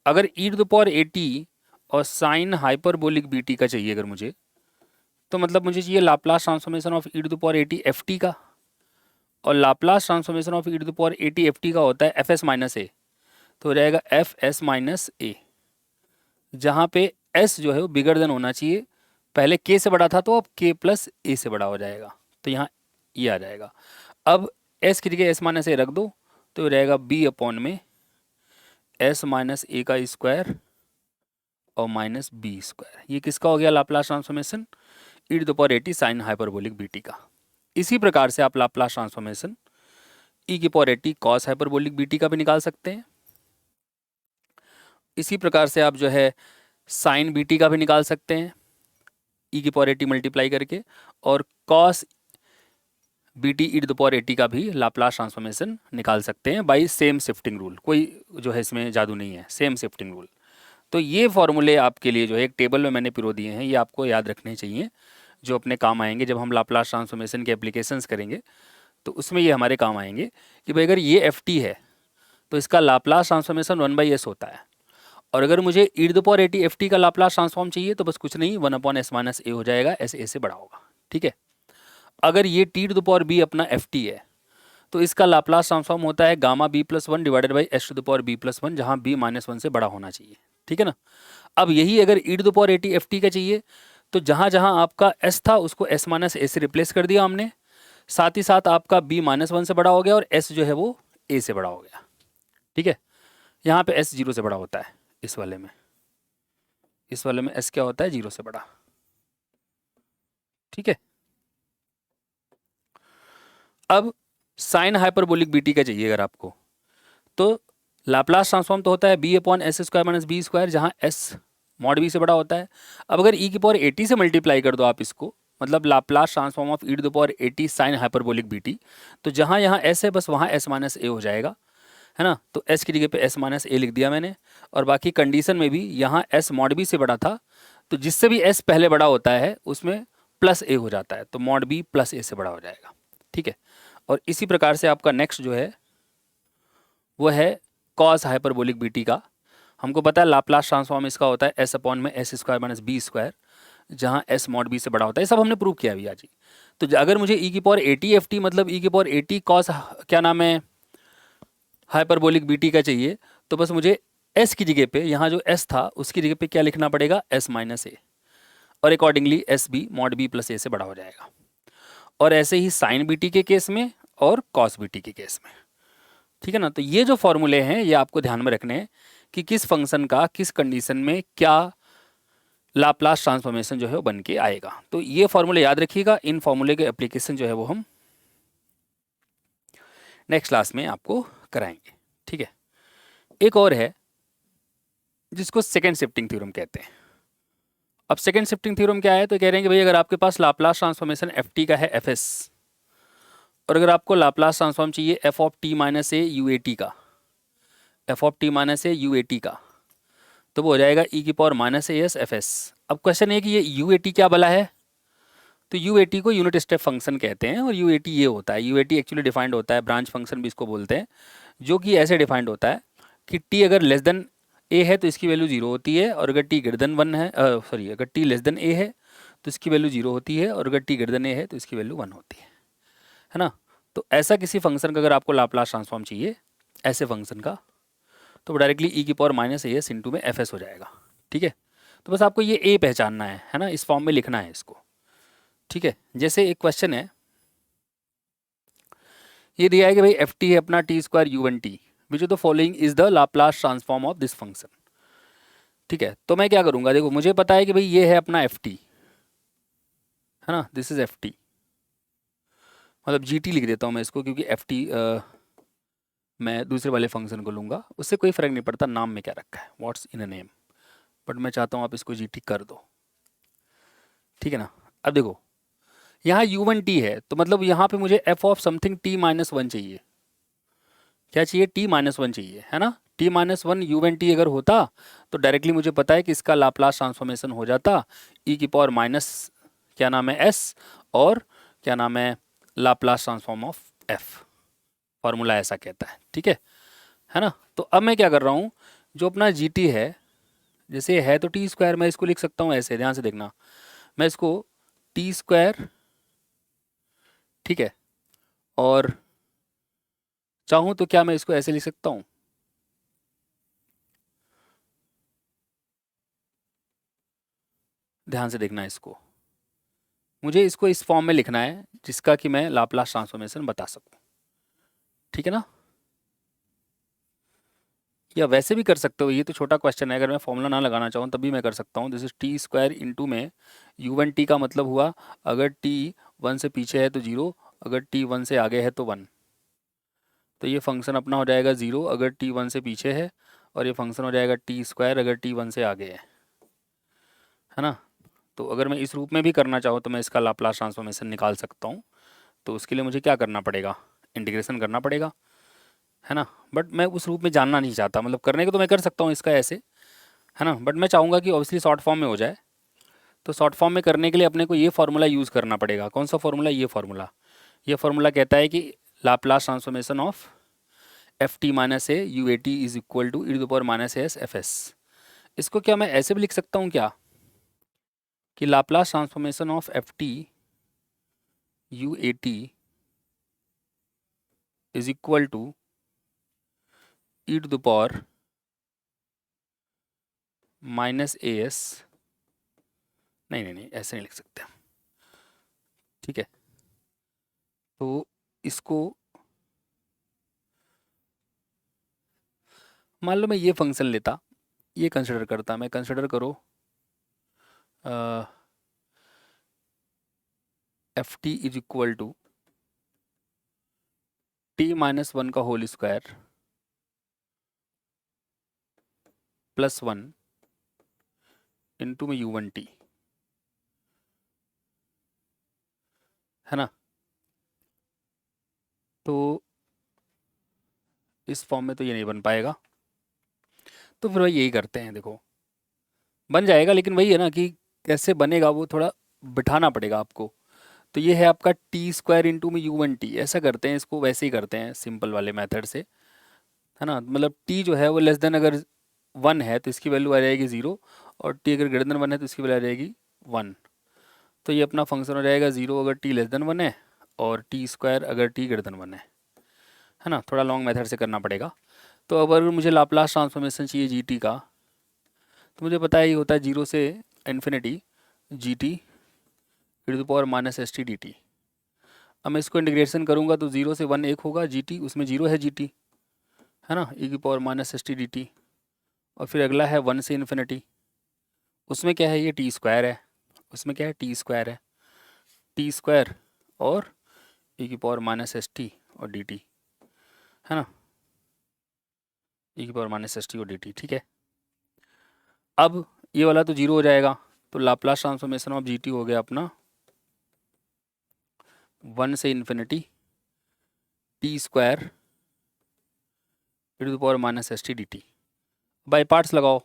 अगर e to the power a t और साइन हाइपरबोलिक बी टी का चाहिए अगर मुझे, तो मतलब मुझे चाहिए Laplace transformation of e to the power a t f t का, और Laplace transformation of e to the power a t f t का होता है एफ एस माइनस ए, तो हो जाएगा एफ एस माइनस ए, जहाँ पे एस जो है वो बिगर देन होना चाहिए, पहले के से बड़ा था तो अब के प्लस ए से बड़ा हो जाएगा, तो यहाँ ये आ जाएगा। अब एस की जगह एस माइनस ए रख दो, तो रहेगा बी अपॉन में एस माइनस ए का स्क्वायर और माइनस बी स्क्वायर, ये किसका हो गया Laplace transformation, e to the power a t sine hyperbolic b t का। इसी प्रकार से आप लाप्लास ट्रांसफॉर्मेशन ई की power a t cos hyperbolic b t का भी निकाल सकते हैं। इसी प्रकार से आप जो है साइन बी टी का भी निकाल सकते हैं ई की पावर ए टी मल्टीप्लाई करके, और cos b t e to the power a t का भी लाप्लास ट्रांसफॉर्मेशन निकाल सकते हैं बाई सेम शिफ्टिंग रूल, कोई जो है इसमें जादू नहीं है, सेम शिफ्टिंग रूल। तो ये फॉर्मूले आपके लिए जो है एक टेबल में मैंने पिरो दिए हैं, ये आपको याद रखने चाहिए, जो अपने काम आएंगे जब हम लाप्लास ट्रांसफॉर्मेशन के एप्लीकेशंस करेंगे, तो उसमें ये हमारे काम आएंगे कि भाई अगर ये एफ टी है तो इसका लाप्लास ट्रांसफॉर्मेशन 1/s होता है, और अगर मुझे e to the power a t f t का लाप्लास ट्रांसफॉर्म चाहिए तो बस कुछ नहीं, 1/s माइनस ए हो जाएगा, एस ए से बड़ा होगा, ठीक है। अगर ये t to the power b अपना एफ टी है, तो इसका लाप्लास ट्रांसफॉर्म होता है gamma b plus one divided by s to the power b plus one, जहाँ बी -1 से बड़ा होना चाहिए, ठीक है ना। अब यही अगर e to the power a t f t का चाहिए, तो जहाँ जहाँ आपका एस था उसको एस माइनस ए से रिप्लेस कर दिया हमने, साथ ही साथ आपका बी -1 से बड़ा हो गया और एस जो है वो ए से बड़ा हो गया, ठीक है। यहाँ पे एस 0 से बड़ा होता है, इस वाले में एस क्या होता है, 0 से बड़ा, ठीक है। अब साइन हाइपरबोलिक बी टी का चाहिए अगर आपको, तो लाप्लास ट्रांसफॉर्म तो होता है b upon s square minus b square, जहाँ एस मॉड बी से बड़ा होता है। अब अगर ई की पावर ए टी से मल्टीप्लाई कर दो आप इसको, मतलब Laplace transform of e to the power a t sine hyperbolic b t. तो जहाँ यहाँ एस है बस वहाँ एस माइनस ए हो जाएगा, है ना। तो एस की जगह पे एस माइनस ए लिख दिया मैंने। और बाकी कंडीशन में भी यहाँ एस मॉड बी से बड़ा था, तो जिससे भी एस पहले बड़ा होता है उसमें प्लस ए हो जाता है, तो मॉड बी प्लस ए से बड़ा हो जाएगा, ठीक है। और इसी प्रकार से आपका नेक्स्ट जो है वो है कॉस हाइपरबोलिक बीटी का। हमको पता है लाप्लास ट्रांसफॉर्म इसका होता है एस अपॉन में s square minus b square, जहाँ एस मॉड बी से बड़ा होता है। ये सब हमने प्रूव किया अभी आज ही। तो अगर मुझे ई की पावर एटी एफ टी मतलब ई की पावर एटी कॉस क्या नाम है हाइपरबोलिक बीटी का चाहिए, तो बस मुझे एस की जगह पे यहाँ जो एस था उसकी जगह पे क्या लिखना पड़ेगा, एस माइनस ए, और accordingly s b mod b plus a से बड़ा हो जाएगा। और ऐसे ही साइन बीटी के केस में और कॉस बीटी के केस में, ठीक है ना। तो ये जो फॉर्मूले हैं ये आपको ध्यान में रखने हैं कि किस फंक्शन का किस कंडीशन में क्या लाप्लास ट्रांसफॉर्मेशन जो है वो बन के आएगा। तो ये फॉर्मूले याद रखिएगा, इन फॉर्मूले के एप्लीकेशन जो है वो हम नेक्स्ट क्लास में आपको कराएंगे, ठीक है। एक और है जिसको सेकेंड शिफ्टिंग थ्योरम कहते हैं। अब सेकेंड शिफ्टिंग थ्योरम क्या है, तो कह रहे हैं कि भाई अगर आपके पास लाप्लास ट्रांसफॉर्मेशन एफ टी का है एफ एस, और अगर आपको लाप्लास ट्रांसफॉर्म चाहिए f of t minus a u a t का, f of t minus a u a t का, तो वो हो जाएगा ई की power minus a s f s. अब क्वेश्चन है कि ये यू ए टी क्या बला है, तो यू ए टी को यूनिट स्टेप फंक्शन कहते हैं, और यू ए टी ये होता है, you a T actually defined होता है, ब्रांच फंक्शन भी इसको बोलते हैं, जो कि ऐसे डिफाइंड होता है कि टी अगर लेस देन ए है तो इसकी वैल्यू जीरो होती है, और अगर टी ग्रेटर देन वन है, सॉरी अगर टी लेस देन ए है तो इसकी वैल्यू जीरो होती है, और अगर टी ग्रेटर देन ए है तो इसकी वैल्यू वन होती है ना। तो ऐसा किसी फंक्शन का अगर आपको लाप्लास ट्रांसफॉर्म चाहिए ऐसे फंक्शन का, तो वो डायरेक्टली ई की power minus a S into में एफ एस हो जाएगा, ठीक है। तो बस आपको ये ए पहचानना है ना, इस फॉर्म में लिखना है इसको, ठीक है। जैसे एक क्वेश्चन है, ये दिया है कि भाई एफ टी है अपना T square you one T, which of the following is the Laplace transform of this function, ठीक है। तो मैं क्या करूंगा, देखो मुझे पता है कि भाई ये है अपना एफ टी, है ना, दिस इज एफ टी, मतलब जी टी लिख देता हूँ मैं इसको, क्योंकि एफ टी मैं दूसरे वाले फंक्शन को लूँगा, उससे कोई फ़र्क नहीं पड़ता नाम में क्या रखा है, what's in a name, but मैं चाहता हूँ आप इसको जी टी कर दो, ठीक है ना। अब देखो यहाँ यू वन टी है, तो मतलब यहाँ पे मुझे F of something T minus one चाहिए, क्या चाहिए, टी माइनस वन चाहिए, है ना। T minus one you one T अगर होता तो डायरेक्टली मुझे पता है कि इसका लाप्लास ट्रांसफॉर्मेशन हो जाता ई की पावर माइनस क्या नाम है एस, और क्या नाम है Laplace transform of F, formula ऐसा कहता है ना। तो अब मैं क्या कर रहा हूँ, जो अपना जी टी है, जैसे है तो टी स्क्वायर, मैं इसको लिख सकता हूँ ऐसे, ध्यान से देखना, मैं इसको टी स्क्वायर, ठीक है, और चाहूँ तो क्या मैं इसको ऐसे लिख सकता हूँ, ध्यान से देखना इसको, मुझे इसको इस फॉर्म में लिखना है जिसका कि मैं लाप्लास ट्रांसफॉर्मेशन बता सकूं, ठीक है ना। या वैसे भी कर सकते हो, ये तो छोटा क्वेश्चन है, अगर मैं फॉर्मूला ना लगाना चाहूँ तब भी मैं कर सकता हूँ। This is T square into में यू वन टी का मतलब हुआ अगर टी वन से पीछे है तो जीरो, अगर टी वन से आगे है तो वन, तो ये फंक्शन अपना हो जाएगा ज़ीरो अगर टी वन से पीछे है, और ये फंक्शन हो जाएगा टी स्क्वायर अगर टी वन से आगे है ना। तो अगर मैं इस रूप में भी करना चाहूँ तो मैं इसका लाप्लास ट्रांसफॉर्मेशन निकाल सकता हूँ, तो उसके लिए मुझे क्या करना पड़ेगा, इंटीग्रेशन करना पड़ेगा, है ना। बट मैं उस रूप में जानना नहीं चाहता, मतलब करने को तो मैं कर सकता हूँ इसका ऐसे, है ना, बट मैं चाहूँगा कि ऑब्वियसली शॉर्ट फॉर्म में हो जाए। तो शॉर्ट फॉर्म में करने के लिए अपने को ये फार्मूला यूज़ करना पड़ेगा, कौन सा फार्मूला, ये फार्मूला कहता है कि Laplace transformation of f t minus a u a t is equal to e to the power minus s f s. इसको क्या मैं ऐसे भी लिख सकता हूँ क्या, कि Laplace transformation of f t u a t is equal to e to the power minus a s, नहीं ऐसे नहीं लिख सकते, ठीक है। तो इसको मान लो मैं ये फंक्शन लेता, ये कंसिडर करता, मैं कंसिडर करो f t is equal to t minus one का whole square plus one into में यू वन टी, है ना। तो इस फॉर्म में तो ये नहीं बन पाएगा, तो फिर भाई यही करते हैं। देखो बन जाएगा, लेकिन वही है ना कि कैसे बनेगा वो थोड़ा बिठाना पड़ेगा आपको। तो ये है आपका टी स्क्वायर इंटू में यू वन टी, ऐसा करते हैं इसको, वैसे ही करते हैं सिंपल वाले मेथड से, है ना। मतलब टी जो है वो लेस देन अगर वन है तो इसकी वैल्यू आ जाएगी ज़ीरो, और टी अगर ग्रेटर देन वन है तो इसकी वैल्यू आ जाएगी वन। तो ये अपना फंक्शन हो जाएगा ज़ीरो अगर टी लेस देन वन है, और टी स्क्वायर अगर टी ग्रेटर देन वन है ना। थोड़ा लॉन्ग मेथड से करना पड़ेगा। तो अब अगर मुझे लाप्लास ट्रांसफॉर्मेशन चाहिए जी टी का, तो मुझे पता है ये होता है जीरो से infinity g t e to the power minus s t d t. अब मैं इसको इंटीग्रेशन करूँगा तो जीरो से वन एक होगा जी टी, उसमें जीरो है जी टी, है ना, ई की power minus s t d T. और फिर अगला है वन से इन्फिनिटी, उसमें क्या है, ये टी स्क्वायर है, उसमें क्या है टी स्क्वायर है, टी स्क्वायर और ई की पावर माइनस एस टी और डी टी, है ना, ई की पावर माइनस एस टी और डी टी। ठीक है, अब ये वाला तो जीरो हो जाएगा, तो Laplace transformation of g t हो गया अपना वन से infinity t square e to the power minus s t d t. By parts लगाओ,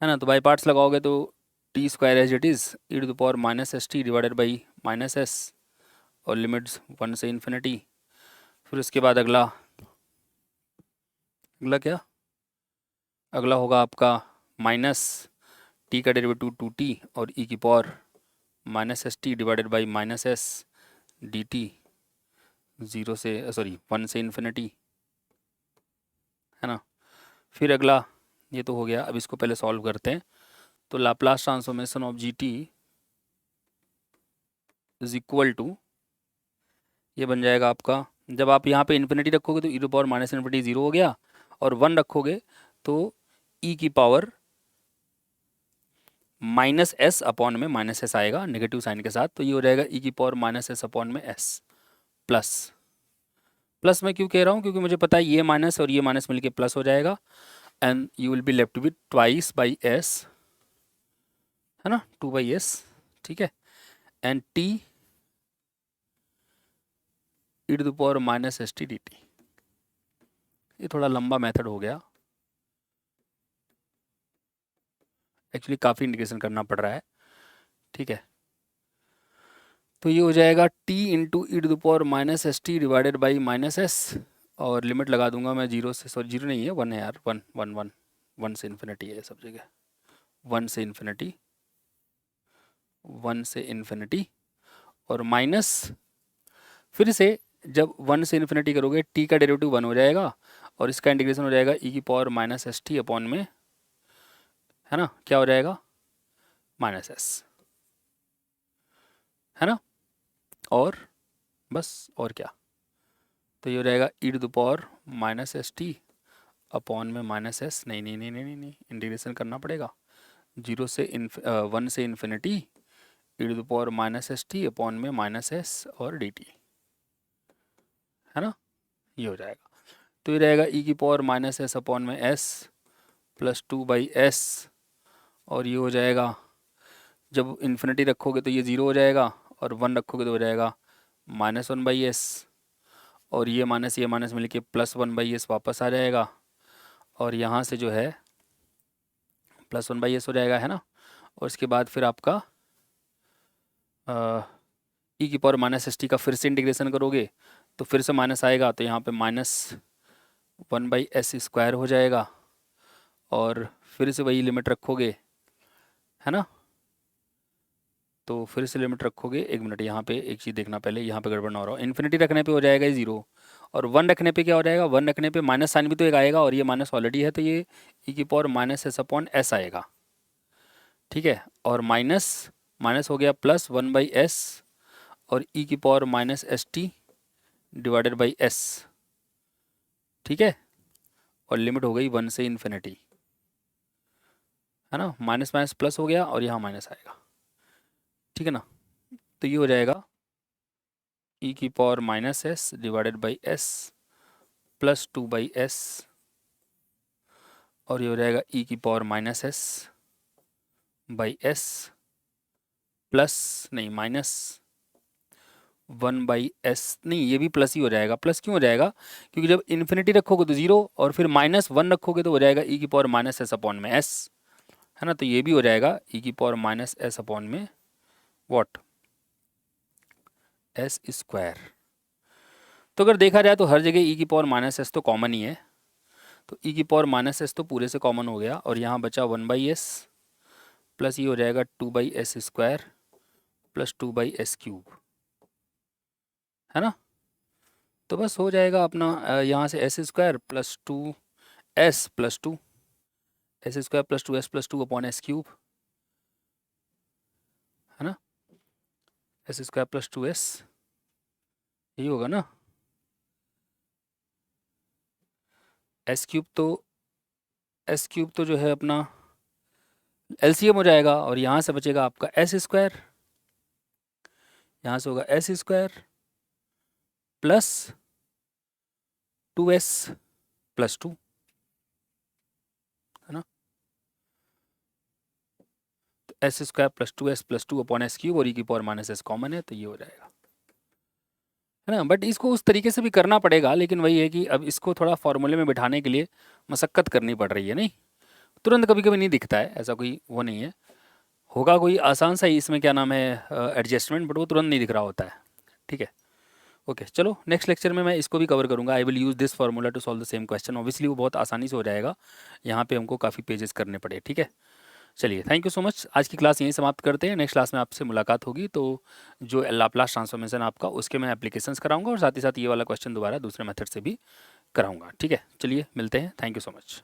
है ना, तो बाई पार्ट्स लगाओगे तो t square as it is e to the power minus s t divided by minus s, और limits one से infinity. फिर उसके बाद अगला क्या, अगला होगा आपका माइनस टी का डेरिवेटिव टू टी और ई की power minus s t divided by minus S D T, zero से सॉरी वन से इन्फिनिटी, है ना। फिर अगला ये तो हो गया, अब इसको पहले सॉल्व करते हैं। तो Laplace transformation of g t is equal to, ये बन जाएगा आपका, जब आप यहाँ पे इन्फिनिटी रखोगे तो e to power minus infinity zero हो गया, और वन रखोगे तो ई की पावर माइनस एस अपॉन में माइनस एस आएगा नेगेटिव साइन के साथ, तो ये हो जाएगा ई की पावर माइनस एस अपॉन में एस प्लस। प्लस मैं क्यों कह रहा हूँ, क्योंकि मुझे पता है ये माइनस और ये माइनस मिलके प्लस हो जाएगा, and you will be left with twice by s, है ना, टू बाई एस। ठीक है, and t e to the power minus s t d t. ये थोड़ा लंबा मेथड हो गया, एक्चुअली काफ़ी इंटीग्रेशन करना पड़ रहा है। ठीक है, तो ये हो जाएगा t into e to the power minus s t divided by minus s, और लिमिट लगा दूंगा मैं जीरो से, सॉरी जीरो नहीं है, वन है यार, वन वन वन, वन से इन्फिनिटी है सब जगह, वन से इन्फिनिटी, वन से इन्फिनिटी, और माइनस, फिर से जब वन से इन्फिनिटी करोगे टी का डेरिवेटिव वन हो जाएगा, और इसका इंटीग्रेशन हो जाएगा ई की power minus s t upon में, है ना, क्या हो जाएगा माइनस एस, है ना, और बस, और क्या, तो ये हो जाएगा e to the power minus s t upon में माइनस एस, नहीं नहीं नहीं नहीं नहीं, इंटीग्रेशन करना पड़ेगा, जीरो से वन से infinity e to the power minus s t upon में माइनस एस और डी टी, है ना, ये हो जाएगा। तो ये रहेगा ई की पावर माइनस एस अपॉन में s plus two by s, और ये हो जाएगा, जब इन्फिनिटी रखोगे तो ये ज़ीरो हो जाएगा, और वन रखोगे तो हो जाएगा माइनस वन बाई एस, और ये माइनस मिलके प्लस वन बाई एस वापस आ जाएगा, और यहाँ से जो है प्लस वन बाई एस हो जाएगा, है ना। और इसके बाद फिर आपका ई की पावर माइनस एस टी का फिर से इंटीग्रेशन करोगे तो फिर से माइनस आएगा, तो यहाँ पे minus one by S square हो जाएगा, और फिर से वही लिमिट रखोगे, है ना, तो फिर से लिमिट रखोगे, एक मिनट यहाँ पे एक चीज़ देखना पहले, यहाँ पे गड़बड़ ना हो रहा हो, इन्फिनिटी रखने पे हो जाएगा ये ज़ीरो, और वन रखने पे क्या हो जाएगा, वन रखने पे माइनस साइन भी तो एक आएगा, और ये माइनस ऑलरेडी है, तो ये ई की power minus s upon S आएगा। ठीक है, और माइनस माइनस हो गया प्लस वन बाई एस, और ई की power minus s t divided by s. ठीक है, और लिमिट हो गई वन से इन्फिनिटी, है ना, माइनस माइनस प्लस हो गया, और यहाँ माइनस आएगा। ठीक है ना, तो ये हो जाएगा ई की power minus S divided by S plus two by s, और ये हो जाएगा ई की power minus S by S plus नहीं माइनस 1/s, नहीं ये भी प्लस ही हो जाएगा। प्लस क्यों हो जाएगा? क्योंकि जब इन्फिनिटी रखोगे तो 0 और फिर -1 रखोगे तो हो जाएगा e की पावर माइनस एस अपॉन में s, है ना। तो ये भी हो जाएगा e की पावर माइनस एस अपॉन में व्हाट, s स्क्वायर। तो अगर देखा जाए तो हर जगह e की पावर माइनस एस तो कॉमन ही है, तो e की पावर माइनस एस तो पूरे से कॉमन हो गया और यहाँ बचा 1/s प्लस ये हो जाएगा 2/s square plus 2/s cube, है ना। तो बस हो जाएगा अपना यहाँ से s square plus 2s plus 2, S square plus 2s plus 2 upon S cube, है ना। एस स्क्वायर प्लस 2s यही होगा ना। एस क्यूब तो जो है अपना एलसीएम हो जाएगा और यहाँ से बचेगा आपका एस स्क्वायर, यहाँ से होगा S square plus 2s plus 2, है ना। तो S square plus 2s plus 2 upon S cube और e की पावर माइनस एस कॉमन है तो ये हो जाएगा, है ना। बट इसको उस तरीके से भी करना पड़ेगा, लेकिन वही है कि अब इसको थोड़ा फॉर्मूले में बिठाने के लिए मशक्क़त करनी पड़ रही है, नहीं तुरंत कभी कभी नहीं दिखता है, ऐसा कोई वो नहीं है। होगा कोई आसान सा ही इसमें क्या नाम है एडजस्टमेंट, बट वो तुरंत नहीं दिख रहा होता है, ठीक है। ओके चलो नेक्स्ट लेक्चर में मैं इसको भी कवर करूंगा। I will use this formula to solve the same question. Obviously वो बहुत आसानी से हो जाएगा, यहाँ पे हमको काफ़ी पेजेस करने पड़े, ठीक है। चलिए थैंक यू सो मच, आज की क्लास यहीं समाप्त करते हैं। नेक्स्ट क्लास में आपसे मुलाकात होगी, तो जो लाप्लास ट्रांसफॉर्मेशन आपका उसके मैं एप्लीकेशंस कराऊंगा और साथ ही साथ ये वाला क्वेश्चन दोबारा दूसरे मेथड से भी कराऊंगा, ठीक है। चलिए मिलते हैं, थैंक यू सो मच।